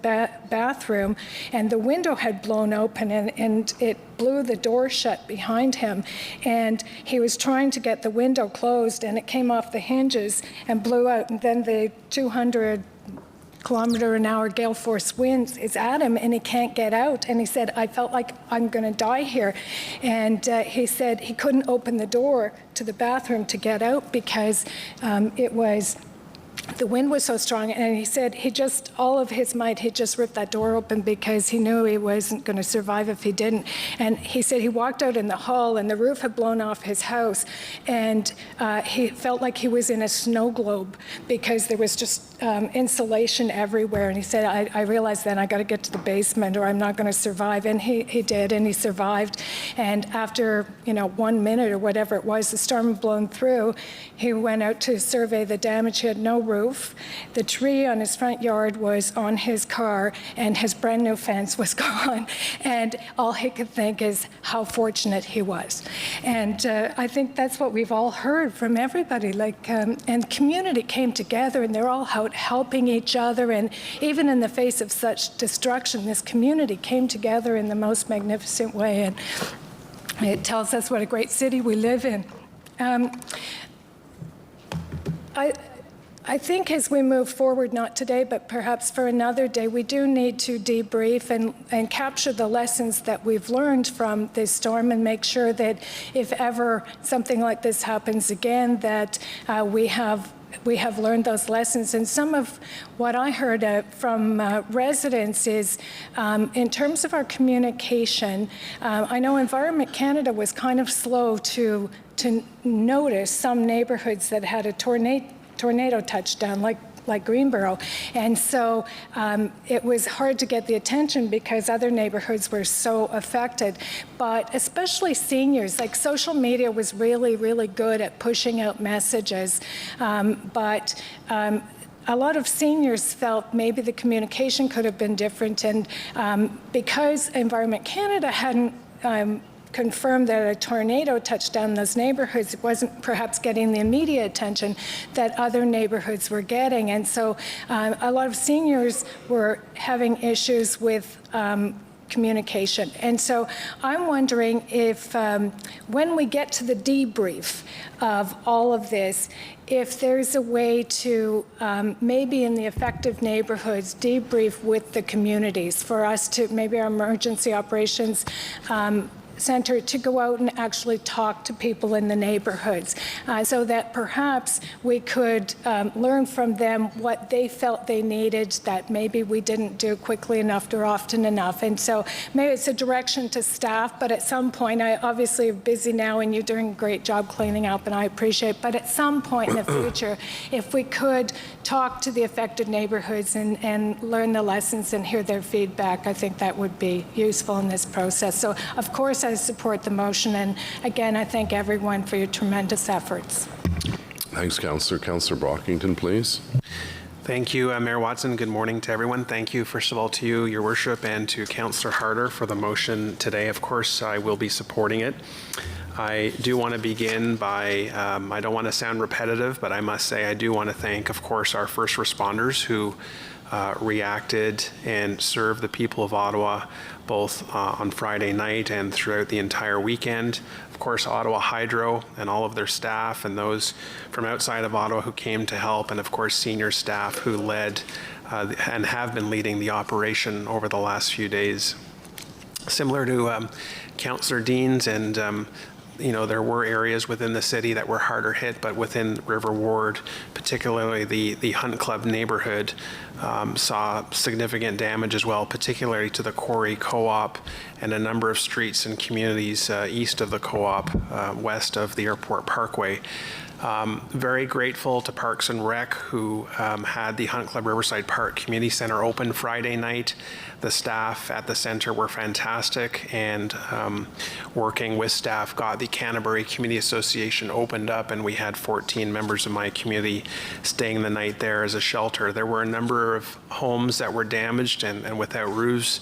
bathroom, and the window had blown open, and it blew the door shut behind him. And he was trying to get the window closed, and it came off the hinges and blew out. And then the 200-kilometer-an-hour gale force winds is at him, and he can't get out. And he said, I felt like I'm going to die here. And he said he couldn't open the door to the bathroom to get out because the wind was so strong, and he said all of his might, he just ripped that door open because he knew he wasn't going to survive if he didn't. And he said he walked out in the hall, and the roof had blown off his house, and he felt like he was in a snow globe because there was just insulation everywhere. And he said, I realized then I got to get to the basement or I'm not going to survive. And he did, and he survived. And after 1 minute or whatever it was, the storm had blown through. He went out to survey the damage. He had no roof. The tree on his front yard was on his car, and his brand new fence was gone. And all he could think is how fortunate he was. And I think that's what we've all heard from everybody. And community came together, and they're all out helping each other. And even in the face of such destruction, this community came together in the most magnificent way. And it tells us what a great city we live in. I think as we move forward, not today, but perhaps for another day, we do need to debrief and capture the lessons that we've learned from this storm and make sure that if ever something like this happens again, that we have learned those lessons. And some of what I heard from residents is in terms of our communication, I know Environment Canada was kind of slow to notice some neighborhoods that had a tornado touchdown, like Greenboro. And so it was hard to get the attention because other neighborhoods were so affected. But especially seniors, social media was really, really good at pushing out messages. But a lot of seniors felt maybe the communication could have been different. And because Environment Canada hadn't confirmed that a tornado touched down those neighborhoods, it wasn't perhaps getting the immediate attention that other neighborhoods were getting. And so a lot of seniors were having issues with communication. And so I'm wondering if when we get to the debrief of all of this, if there's a way to maybe in the affected neighborhoods debrief with the communities for us to maybe our emergency operations center to go out and actually talk to people in the neighborhoods so that perhaps we could learn from them what they felt they needed that maybe we didn't do quickly enough or often enough. And so maybe it's a direction to staff, but at some point, I obviously am busy now and you're doing a great job cleaning up and I appreciate it, but at some point in the future, if we could talk to the affected neighborhoods and learn the lessons and hear their feedback, I think that would be useful in this process. So of course, I support the motion. And again, I thank everyone for your tremendous efforts. Thanks, Councillor. Councillor Brockington, please. Thank you, Mayor Watson. Good morning to everyone. Thank you, first of all, to you, Your Worship, and to Councillor Harder for the motion today. Of course, I will be supporting it. I do want to begin by, I don't want to sound repetitive, but I must say I do want to thank, of course, our first responders who reacted and served the people of Ottawa both on Friday night and throughout the entire weekend. Of course, Ottawa Hydro and all of their staff and those from outside of Ottawa who came to help, and of course senior staff who led and have been leading the operation over the last few days. Similar to Councillor Dean's and there were areas within the city that were harder hit, but within River Ward, particularly the Hunt Club neighborhood, saw significant damage as well, particularly to the Quarry Co-op and a number of streets and communities east of the Co-op, west of the Airport Parkway. Very grateful to Parks and Rec, who had the Hunt Club Riverside Park Community Center open Friday night. The staff at the center were fantastic, and working with staff got the Canterbury Community Association opened up, and we had 14 members of my community staying the night there as a shelter. There were a number of homes that were damaged and without roofs,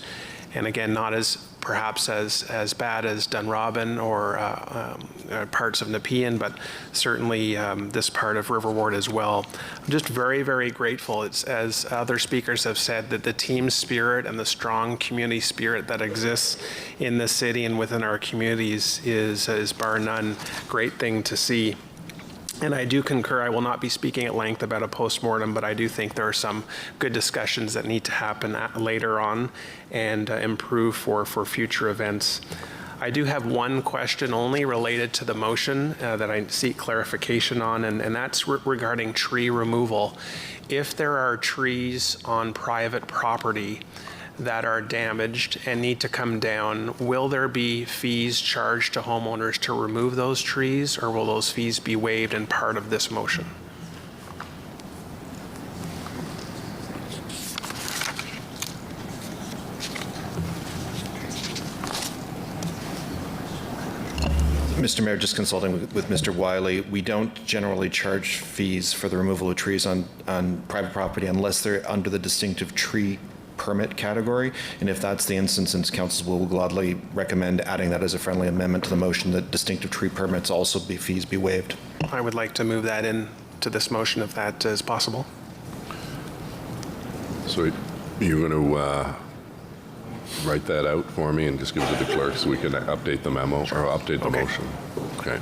and again, not as perhaps as bad as Dunrobin or parts of Nepean, but certainly this part of River Ward as well. I'm just very, very grateful. It's, as other speakers have said, that the team spirit and the strong community spirit that exists in the city and within our communities is bar none great thing to see. And I do concur, I will not be speaking at length about a postmortem, but I do think there are some good discussions that need to happen later on and improve for future events. I do have one question only related to the motion that I seek clarification on, and that's regarding tree removal. If there are trees on private property that are damaged and need to come down, will there be fees charged to homeowners to remove those trees, or will those fees be waived in part of this motion? Mr. Mayor, just consulting with Mr. Wiley, we don't generally charge fees for the removal of trees on private property unless they're under the distinctive tree permit category, and if that's the instance, and council will gladly recommend adding that as a friendly amendment to the motion, that distinctive tree permits also fees be waived. I would like to move that in to this motion if that is possible. So you're going to write that out for me and just give it to the clerk so we can update the memo or update the motion. Okay.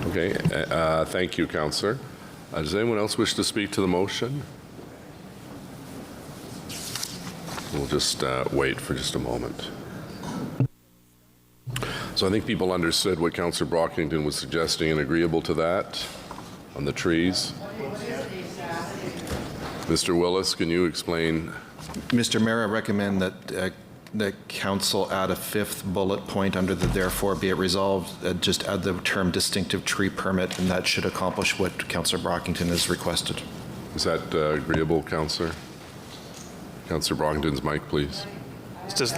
Okay. Thank you, Councillor. Does anyone else wish to speak to the motion? We'll just wait for just a moment. So I think people understood what Councillor Brockington was suggesting and agreeable to that on the trees. Mr. Willis, can you explain? Mr. Mayor, I recommend that the council add a fifth bullet point under the therefore be it resolved, just add the term distinctive tree permit, and that should accomplish what Councillor Brockington has requested. Is that agreeable, Councillor? Councillor Brockington's mic, please. Just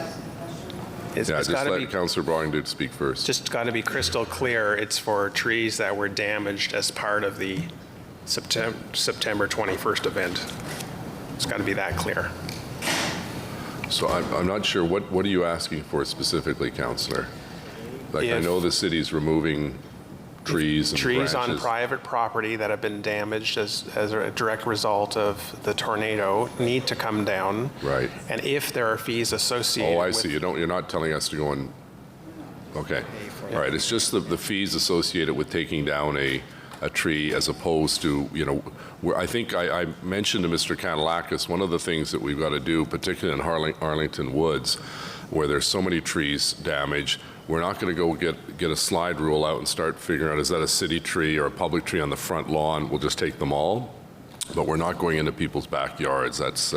let Councillor Brockington speak first. Just got to be crystal clear. It's for trees that were damaged as part of the September 21st event. It's got to be that clear. So I'm not sure, what are you asking for specifically, Councillor? Like, I know the city's removing trees and trees branches on private property that have been damaged as a direct result of the tornado need to come down. Right. And if there are fees associated Oh, I with see. You're not telling us to go and, okay. All right. It's just the fees associated with taking down a tree as opposed to, I think I mentioned to Mr. Kanalakis, one of the things that we've got to do, particularly in Arlington Woods, where there's so many trees damaged, we're not going to go get a slide rule out and start figuring out, is that a city tree or a public tree on the front lawn? We'll just take them all, but we're not going into people's backyards. That's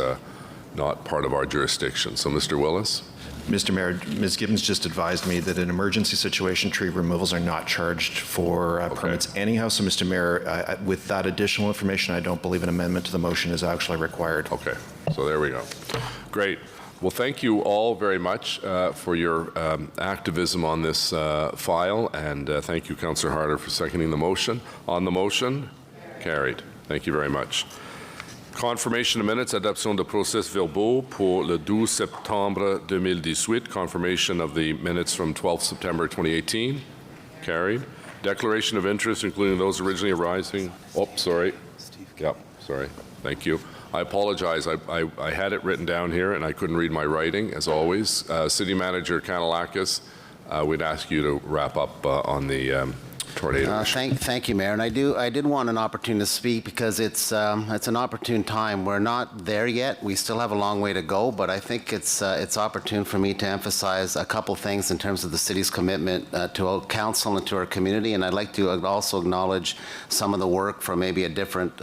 not part of our jurisdiction. So, Mr. Willis? Mr. Mayor, Ms. Gibbons just advised me that in emergency situation, tree removals are not charged for permits anyhow. So, Mr. Mayor, with that additional information, I don't believe an amendment to the motion is actually required. Okay, so there we go. Great. Well, thank you all very much for your activism on this file, and thank you, Councillor Harder, for seconding the motion. On the motion, carried. Thank you very much. Confirmation of minutes, adoption de procès verbaux pour le 12 septembre 2018. Confirmation of the minutes from 12 September 2018. Carried. Declaration of interest, including those originally arising. Oh, sorry. Yep, sorry. Thank you. I apologize. I had it written down here and I couldn't read my writing, as always. City Manager Kanalakis, we'd ask you to wrap up on the tornado. Thank you, Mayor. And I did want an opportunity to speak because it's an opportune time. We're not there yet. We still have a long way to go, but I think it's opportune for me to emphasize a couple things in terms of the city's commitment to our council and to our community. And I'd like to also acknowledge some of the work from maybe a different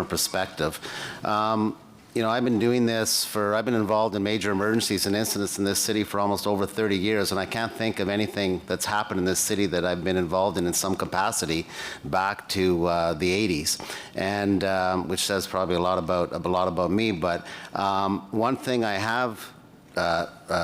perspective. You know, I've been doing this I've been involved in major emergencies and incidents in this city for almost over 30 years, and I can't think of anything that's happened in this city that I've been involved in some capacity back to the 80s, and which says probably a lot about me. But one thing I have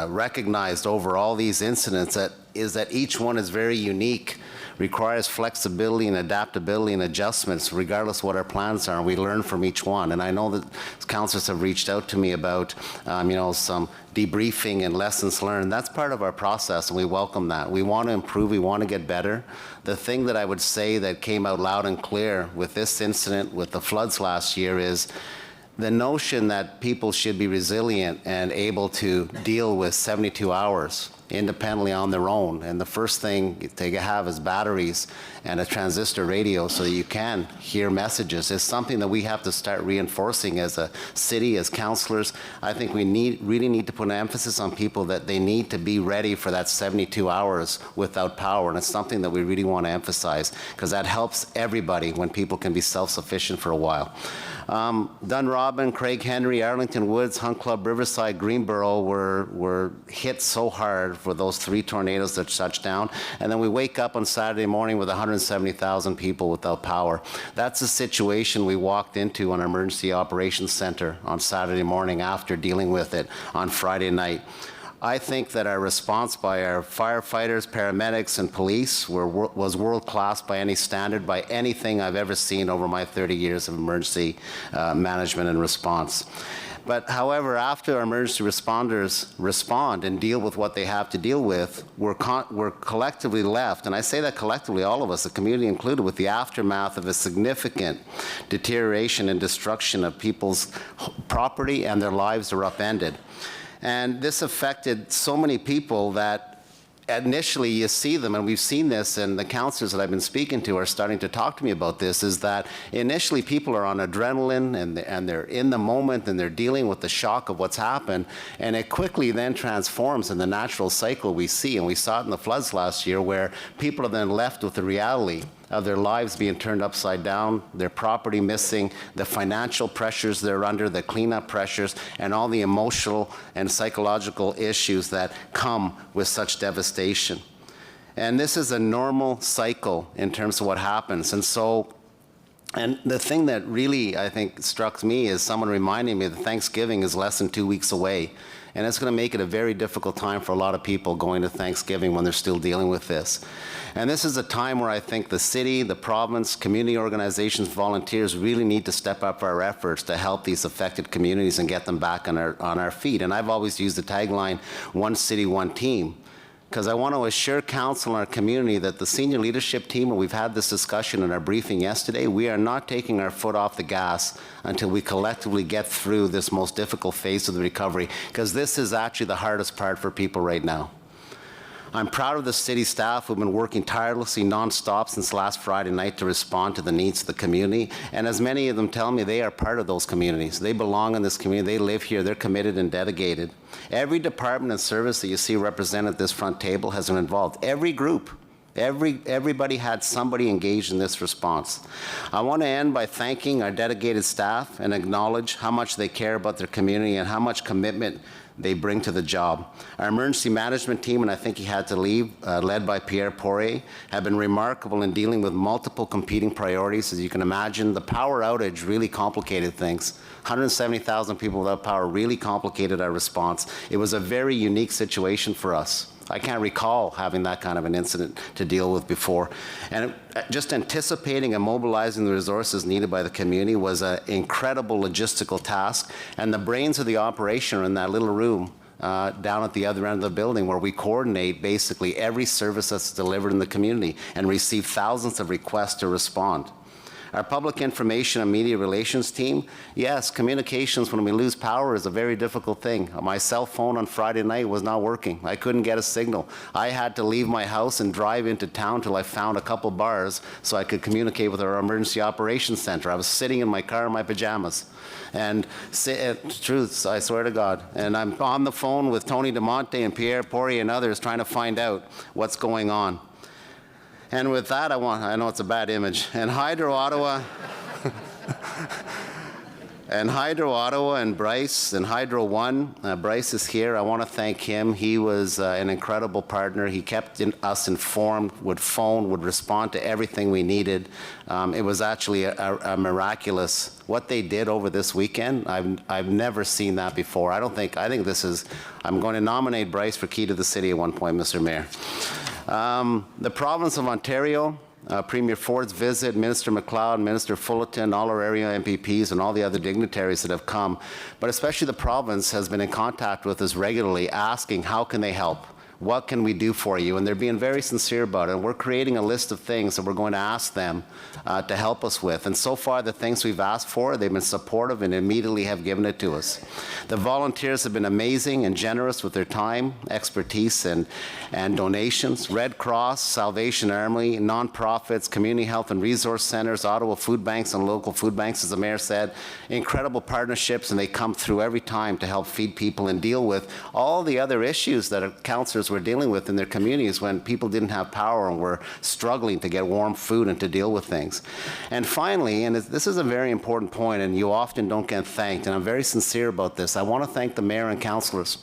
recognized over all these incidents is that each one is very unique, requires flexibility and adaptability and adjustments regardless of what our plans are, and we learn from each one. And I know that councillors have reached out to me about you know, some debriefing and lessons learned. That's part of our process, and we welcome that. We want to improve, we want to get better. The thing that I would say that came out loud and clear with this incident with the floods last year is the notion that people should be resilient and able to deal with 72 hours independently on their own. And the first thing they have is batteries and a transistor radio so that you can hear messages. Is something that we have to start reinforcing as a city, as councillors. I think we really need to put an emphasis on people that they need to be ready for that 72 hours without power. And it's something that we really want to emphasize because that helps everybody when people can be self-sufficient for a while. Dunrobin, Craig Henry, Arlington Woods, Hunt Club, Riverside, Greenboro were hit so hard for those 3 tornadoes that touched down. And then we wake up on Saturday morning with 170,000 people without power. That's the situation we walked into on our Emergency Operations Center on Saturday morning after dealing with it on Friday night. I think that our response by our firefighters, paramedics, and police was world-class by any standard, by anything I've ever seen over my 30 years of emergency management and response. But however, after our emergency responders respond and deal with what they have to deal with, we're collectively left, and I say that collectively, all of us, the community included, with the aftermath of a significant deterioration and destruction of people's property, and their lives are upended. And this affected so many people that initially you see them, and we've seen this, and the councillors that I've been speaking to are starting to talk to me about this, is that initially people are on adrenaline and they're in the moment and they're dealing with the shock of what's happened, and it quickly then transforms in the natural cycle we see, and we saw it in the floods last year where people are then left with the reality of their lives being turned upside down, their property missing, the financial pressures they're under, the cleanup pressures, and all the emotional and psychological issues that come with such devastation. And this is a normal cycle in terms of what happens. And the thing that really, I think, struck me is someone reminding me that Thanksgiving is less than 2 weeks away. And it's going to make it a very difficult time for a lot of people going to Thanksgiving when they're still dealing with this. And this is a time where I think the city, the province, community organizations, volunteers really need to step up our efforts to help these affected communities and get them back on our feet. And I've always used the tagline, one city, one team, because I want to assure council and our community that the senior leadership team, and we've had this discussion in our briefing yesterday, we are not taking our foot off the gas until we collectively get through this most difficult phase of the recovery, because this is actually the hardest part for people right now. I'm proud of the city staff who've been working tirelessly nonstop since last Friday night to respond to the needs of the community. And as many of them tell me, they are part of those communities. They belong in this community. They live here. They're committed and dedicated. Every department and service that you see represented at this front table has been involved. Every group. Everybody had somebody engaged in this response. I want to end by thanking our dedicated staff and acknowledge how much they care about their community and how much commitment they bring to the job. Our emergency management team, and I think he had to leave, led by Pierre Poirier, have been remarkable in dealing with multiple competing priorities. As you can imagine, the power outage really complicated things. 170,000 people without power really complicated our response. It was a very unique situation for us. I can't recall having that kind of an incident to deal with before. And just anticipating and mobilizing the resources needed by the community was an incredible logistical task. And the brains of the operation are in that little room down at the other end of the building where we coordinate basically every service that's delivered in the community and receive thousands of requests to respond. Our public information and media relations team, yes, communications when we lose power is a very difficult thing. My cell phone on Friday night was not working. I couldn't get a signal. I had to leave my house and drive into town till I found a couple bars so I could communicate with our emergency operations center. I was sitting in my car in my pajamas. And truth, I swear to God. And I'm on the phone with Tony DeMonte and Pierre Poirier and others trying to find out what's going on. And with that, I know it's a bad image. And Hydro Ottawa, and Bryce, and Hydro One, Bryce is here. I want to thank him. He was an incredible partner. He kept us informed, would phone, would respond to everything we needed. It was actually a miraculous, what they did over this weekend. I've never seen that before. I think this is, I'm going to nominate Bryce for Key to the City at one point, Mr. Mayor. The province of Ontario, Premier Ford's visit, Minister MacLeod, Minister Fullerton, all our area MPPs, and all the other dignitaries that have come, but especially the province has been in contact with us regularly asking how can they help? What can we do for you? And they're being very sincere about it. And we're creating a list of things that we're going to ask them to help us with. And so far, the things we've asked for, they've been supportive and immediately have given it to us. The volunteers have been amazing and generous with their time, expertise, and donations. Red Cross, Salvation Army, nonprofits, community health and resource centers, Ottawa food banks and local food banks, as the mayor said, incredible partnerships, and they come through every time to help feed people and deal with all the other issues that our councillors were dealing with in their communities when people didn't have power and were struggling to get warm food and to deal with things. And finally, and this is a very important point, and you often don't get thanked, and I'm very sincere about this, I want to thank the mayor and councillors.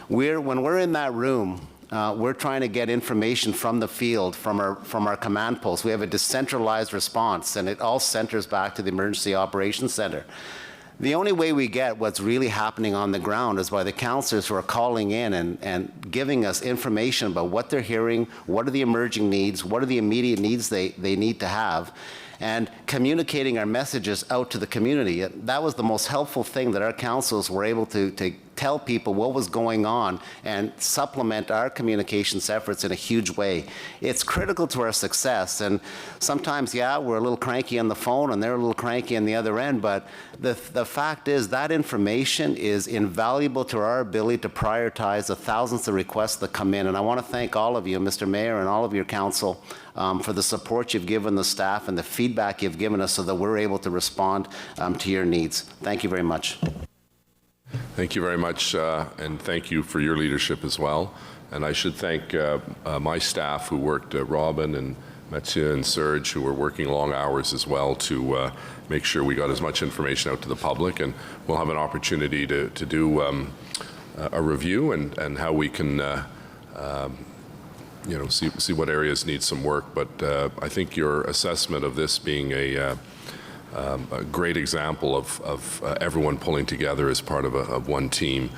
When we're in that room, we're trying to get information from the field, from our command posts. We have a decentralized response, and it all centers back to the Emergency Operations Center. The only way we get what's really happening on the ground is by the councillors who are calling in and giving us information about what they're hearing, what are the emerging needs, what are the immediate needs they need to have, and communicating our messages out to the community. That was the most helpful thing, that our councils were able to tell people what was going on and supplement our communications efforts in a huge way. It's critical to our success, and sometimes, yeah, we're a little cranky on the phone and they're a little cranky on the other end, but the fact is that information is invaluable to our ability to prioritize the thousands of requests that come in. And I want to thank all of you, Mr. Mayor, and all of your council for the support you've given the staff and the feedback you've given us so that we're able to respond to your needs. Thank you very much. Thank you very much, and thank you for your leadership as well. And I should thank my staff who worked, Robin and Mathieu and Serge, who were working long hours as well to make sure we got as much information out to the public. And we'll have an opportunity to do a review and how we can see what areas need some work. But I think your assessment of this being a great example of everyone pulling together as part of one team,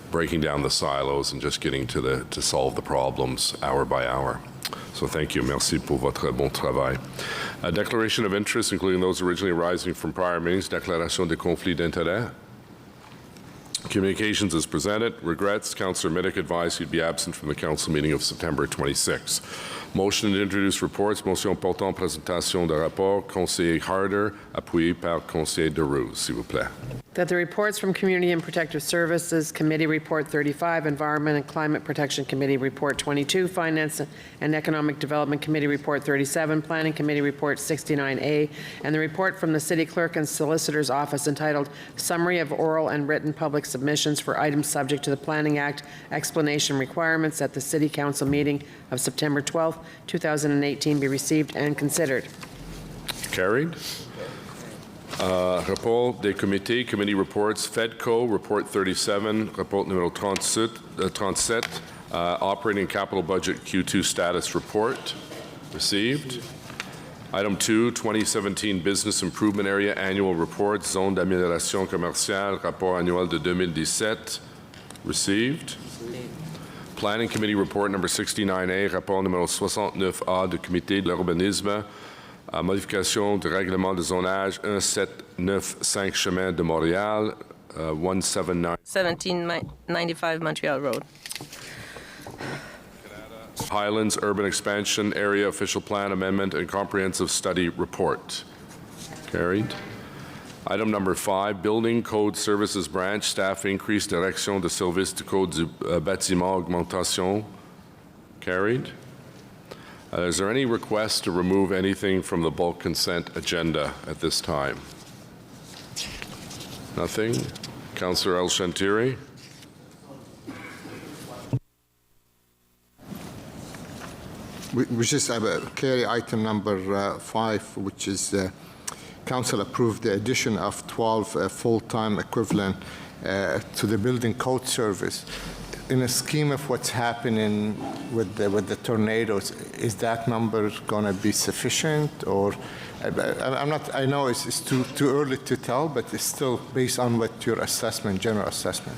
breaking down the silos and just getting to solve the problems hour by hour. So thank you. Merci pour votre bon travail. A declaration of interest, including those originally arising from prior meetings, déclaration de conflit d'intérêt. Communications is presented. Regrets, Councillor Middick advised he'd be absent from the council meeting of September 26. Motion to introduce reports. Motion portant présentation de rapport. Conseiller Harder, appuyé par Conseiller Deroux, s'il vous plaît. That the reports from Community and Protective Services Committee Report 35, Environment and Climate Protection Committee Report 22, Finance and Economic Development Committee Report 37, Planning Committee Report 69A, and the report from the City Clerk and Solicitor's Office entitled Summary of Oral and Written Public Submissions for Items Subject to the Planning Act Explanation Requirements at the City Council meeting of September 12, 2018 be received and considered. Carried. Rapport des comités, committee reports, FEDCO, Report 37, Report numéro 37, Operating Capital Budget Q2 Status Report, received. Item 2, 2017 Business Improvement Area Annual Report, Zone d'Amélioration Commerciale, Rapport Annuel de 2017, received. Planning Committee Report number 69A, Rapport numéro 69A du Comité de l'Urbanisme, modification du règlement de zonage 1795 Chemin de Montréal, 1795 Montreal Road. Highlands Urban Expansion Area Official Plan Amendment and Comprehensive Study Report. Carried. Item number 5, Building Code Services Branch, staff increase, direction de service du Code du bâtiment, augmentation. Carried. Is there any request to remove anything from the bulk consent agenda at this time? Nothing. Councillor El Shantiri. We just have a carry item number 5, which is Council approved the addition of 12 full-time equivalent to the Building Code Service. In a scheme of what's happening with the tornadoes, is that number going to be sufficient, or I'm not? I know it's too early to tell, but it's still based on what your assessment, general assessment.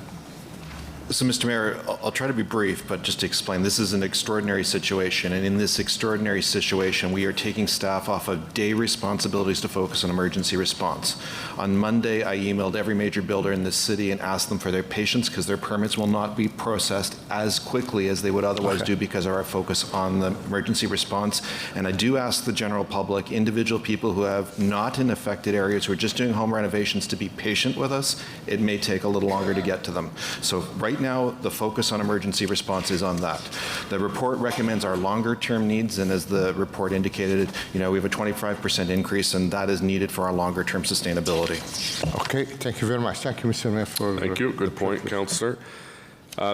So, Mr. Mayor, I'll try to be brief, but just to explain, this is an extraordinary situation, and in this extraordinary situation, we are taking staff off of day responsibilities to focus on emergency response. On Monday, I emailed every major builder in the city and asked them for their patience because their permits will not be processed as quickly as they would otherwise do because of our focus on the emergency response. And I do ask the general public, individual people who have not in affected areas who are just doing home renovations, to be patient with us. It may take a little longer to get to them. So right now, the focus on emergency response is on that. The report recommends our longer-term needs, and as the report indicated, we have a 25% increase, and that is needed for our longer-term sustainability. Okay, thank you very much. Thank you, Mr. Mayor, for Thank you. Good point, Councillor.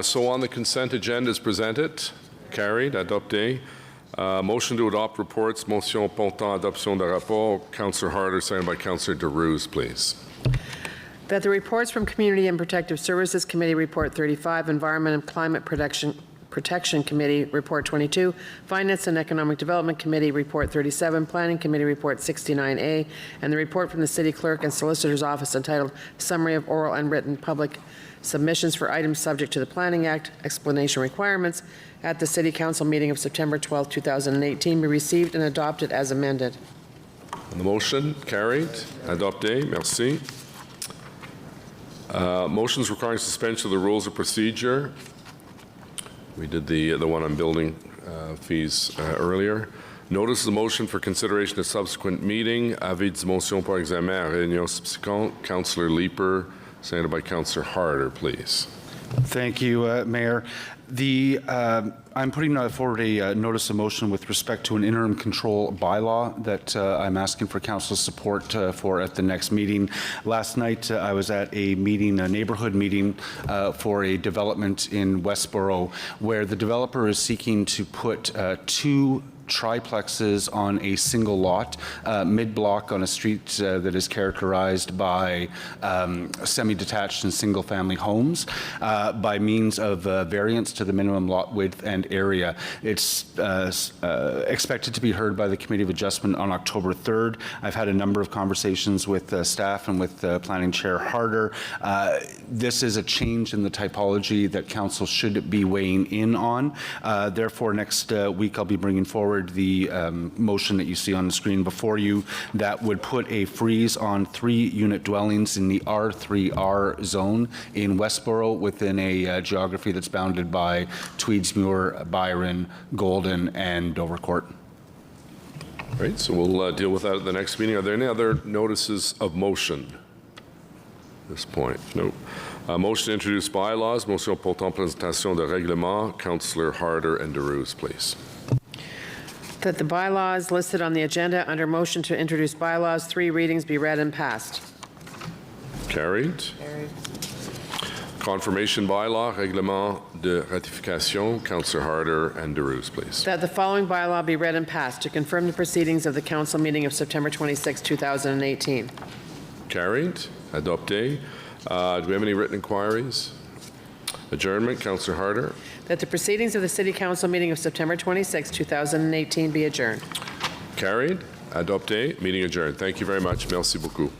So on the consent agenda as presented, carried, adopté. Motion to adopt reports, motion portant adoption de rapport. Councillor Harder, seconded by Councillor DeRuse, please. That the reports from Community and Protective Services Committee Report 35, Environment and Climate Protection Committee Report 22, Finance and Economic Development Committee Report 37, Planning Committee Report 69A, and the report from the City Clerk and Solicitor's Office entitled Summary of Oral and Written Public Submissions for Items Subject to the Planning Act, Explanation Requirements, at the City Council meeting of September 12, 2018 be received and adopted as amended. On the motion, carried, adopté, merci. Motions requiring suspension of the rules of procedure. We did the one on building fees earlier. Notice the motion for consideration of subsequent meeting. Avis de motion par examen à réunion subséquente. Councillor Leeper, seconded by Councillor Harder, please. Thank you, Mayor. I'm putting forward a notice of motion with respect to an interim control bylaw that I'm asking for council's support for at the next meeting. Last night, I was at a meeting, a neighborhood meeting for a development in Westboro, where the developer is seeking to put 2 triplexes on a single lot, mid-block on a street that is characterized by semi-detached and single-family homes by means of variance to the minimum lot width and area. It's expected to be heard by the Committee of Adjustment on October 3rd. I've had a number of conversations with staff and with Planning Chair Harder. This is a change in the typology that Council should be weighing in on. Therefore, next week I'll be bringing forward the motion that you see on the screen before you that would put a freeze on 3-unit dwellings in the R3R zone in Westboro within a geography that's bounded by Tweedsmuir, Byron, Golden, and Dovercourt. All right, so we'll deal with that at the next meeting. Are there any other notices of motion at this point? No. Motion to introduce bylaws. Motion portant présentation de règlement. Councillor Harder and DeRuse, please. That the bylaws listed on the agenda under motion to introduce bylaws, 3 readings be read and passed. Carried. Confirmation bylaw, règlement de ratification. Councillor Harder and DeRuse, please. That the following bylaw be read and passed to confirm the proceedings of the council meeting of September 26, 2018. Carried. Adopté. Do we have any written inquiries? Adjournment. Councillor Harder. That the proceedings of the City Council meeting of September 26, 2018 be adjourned. Carried. Adopté. Meeting adjourned. Thank you very much. Merci beaucoup.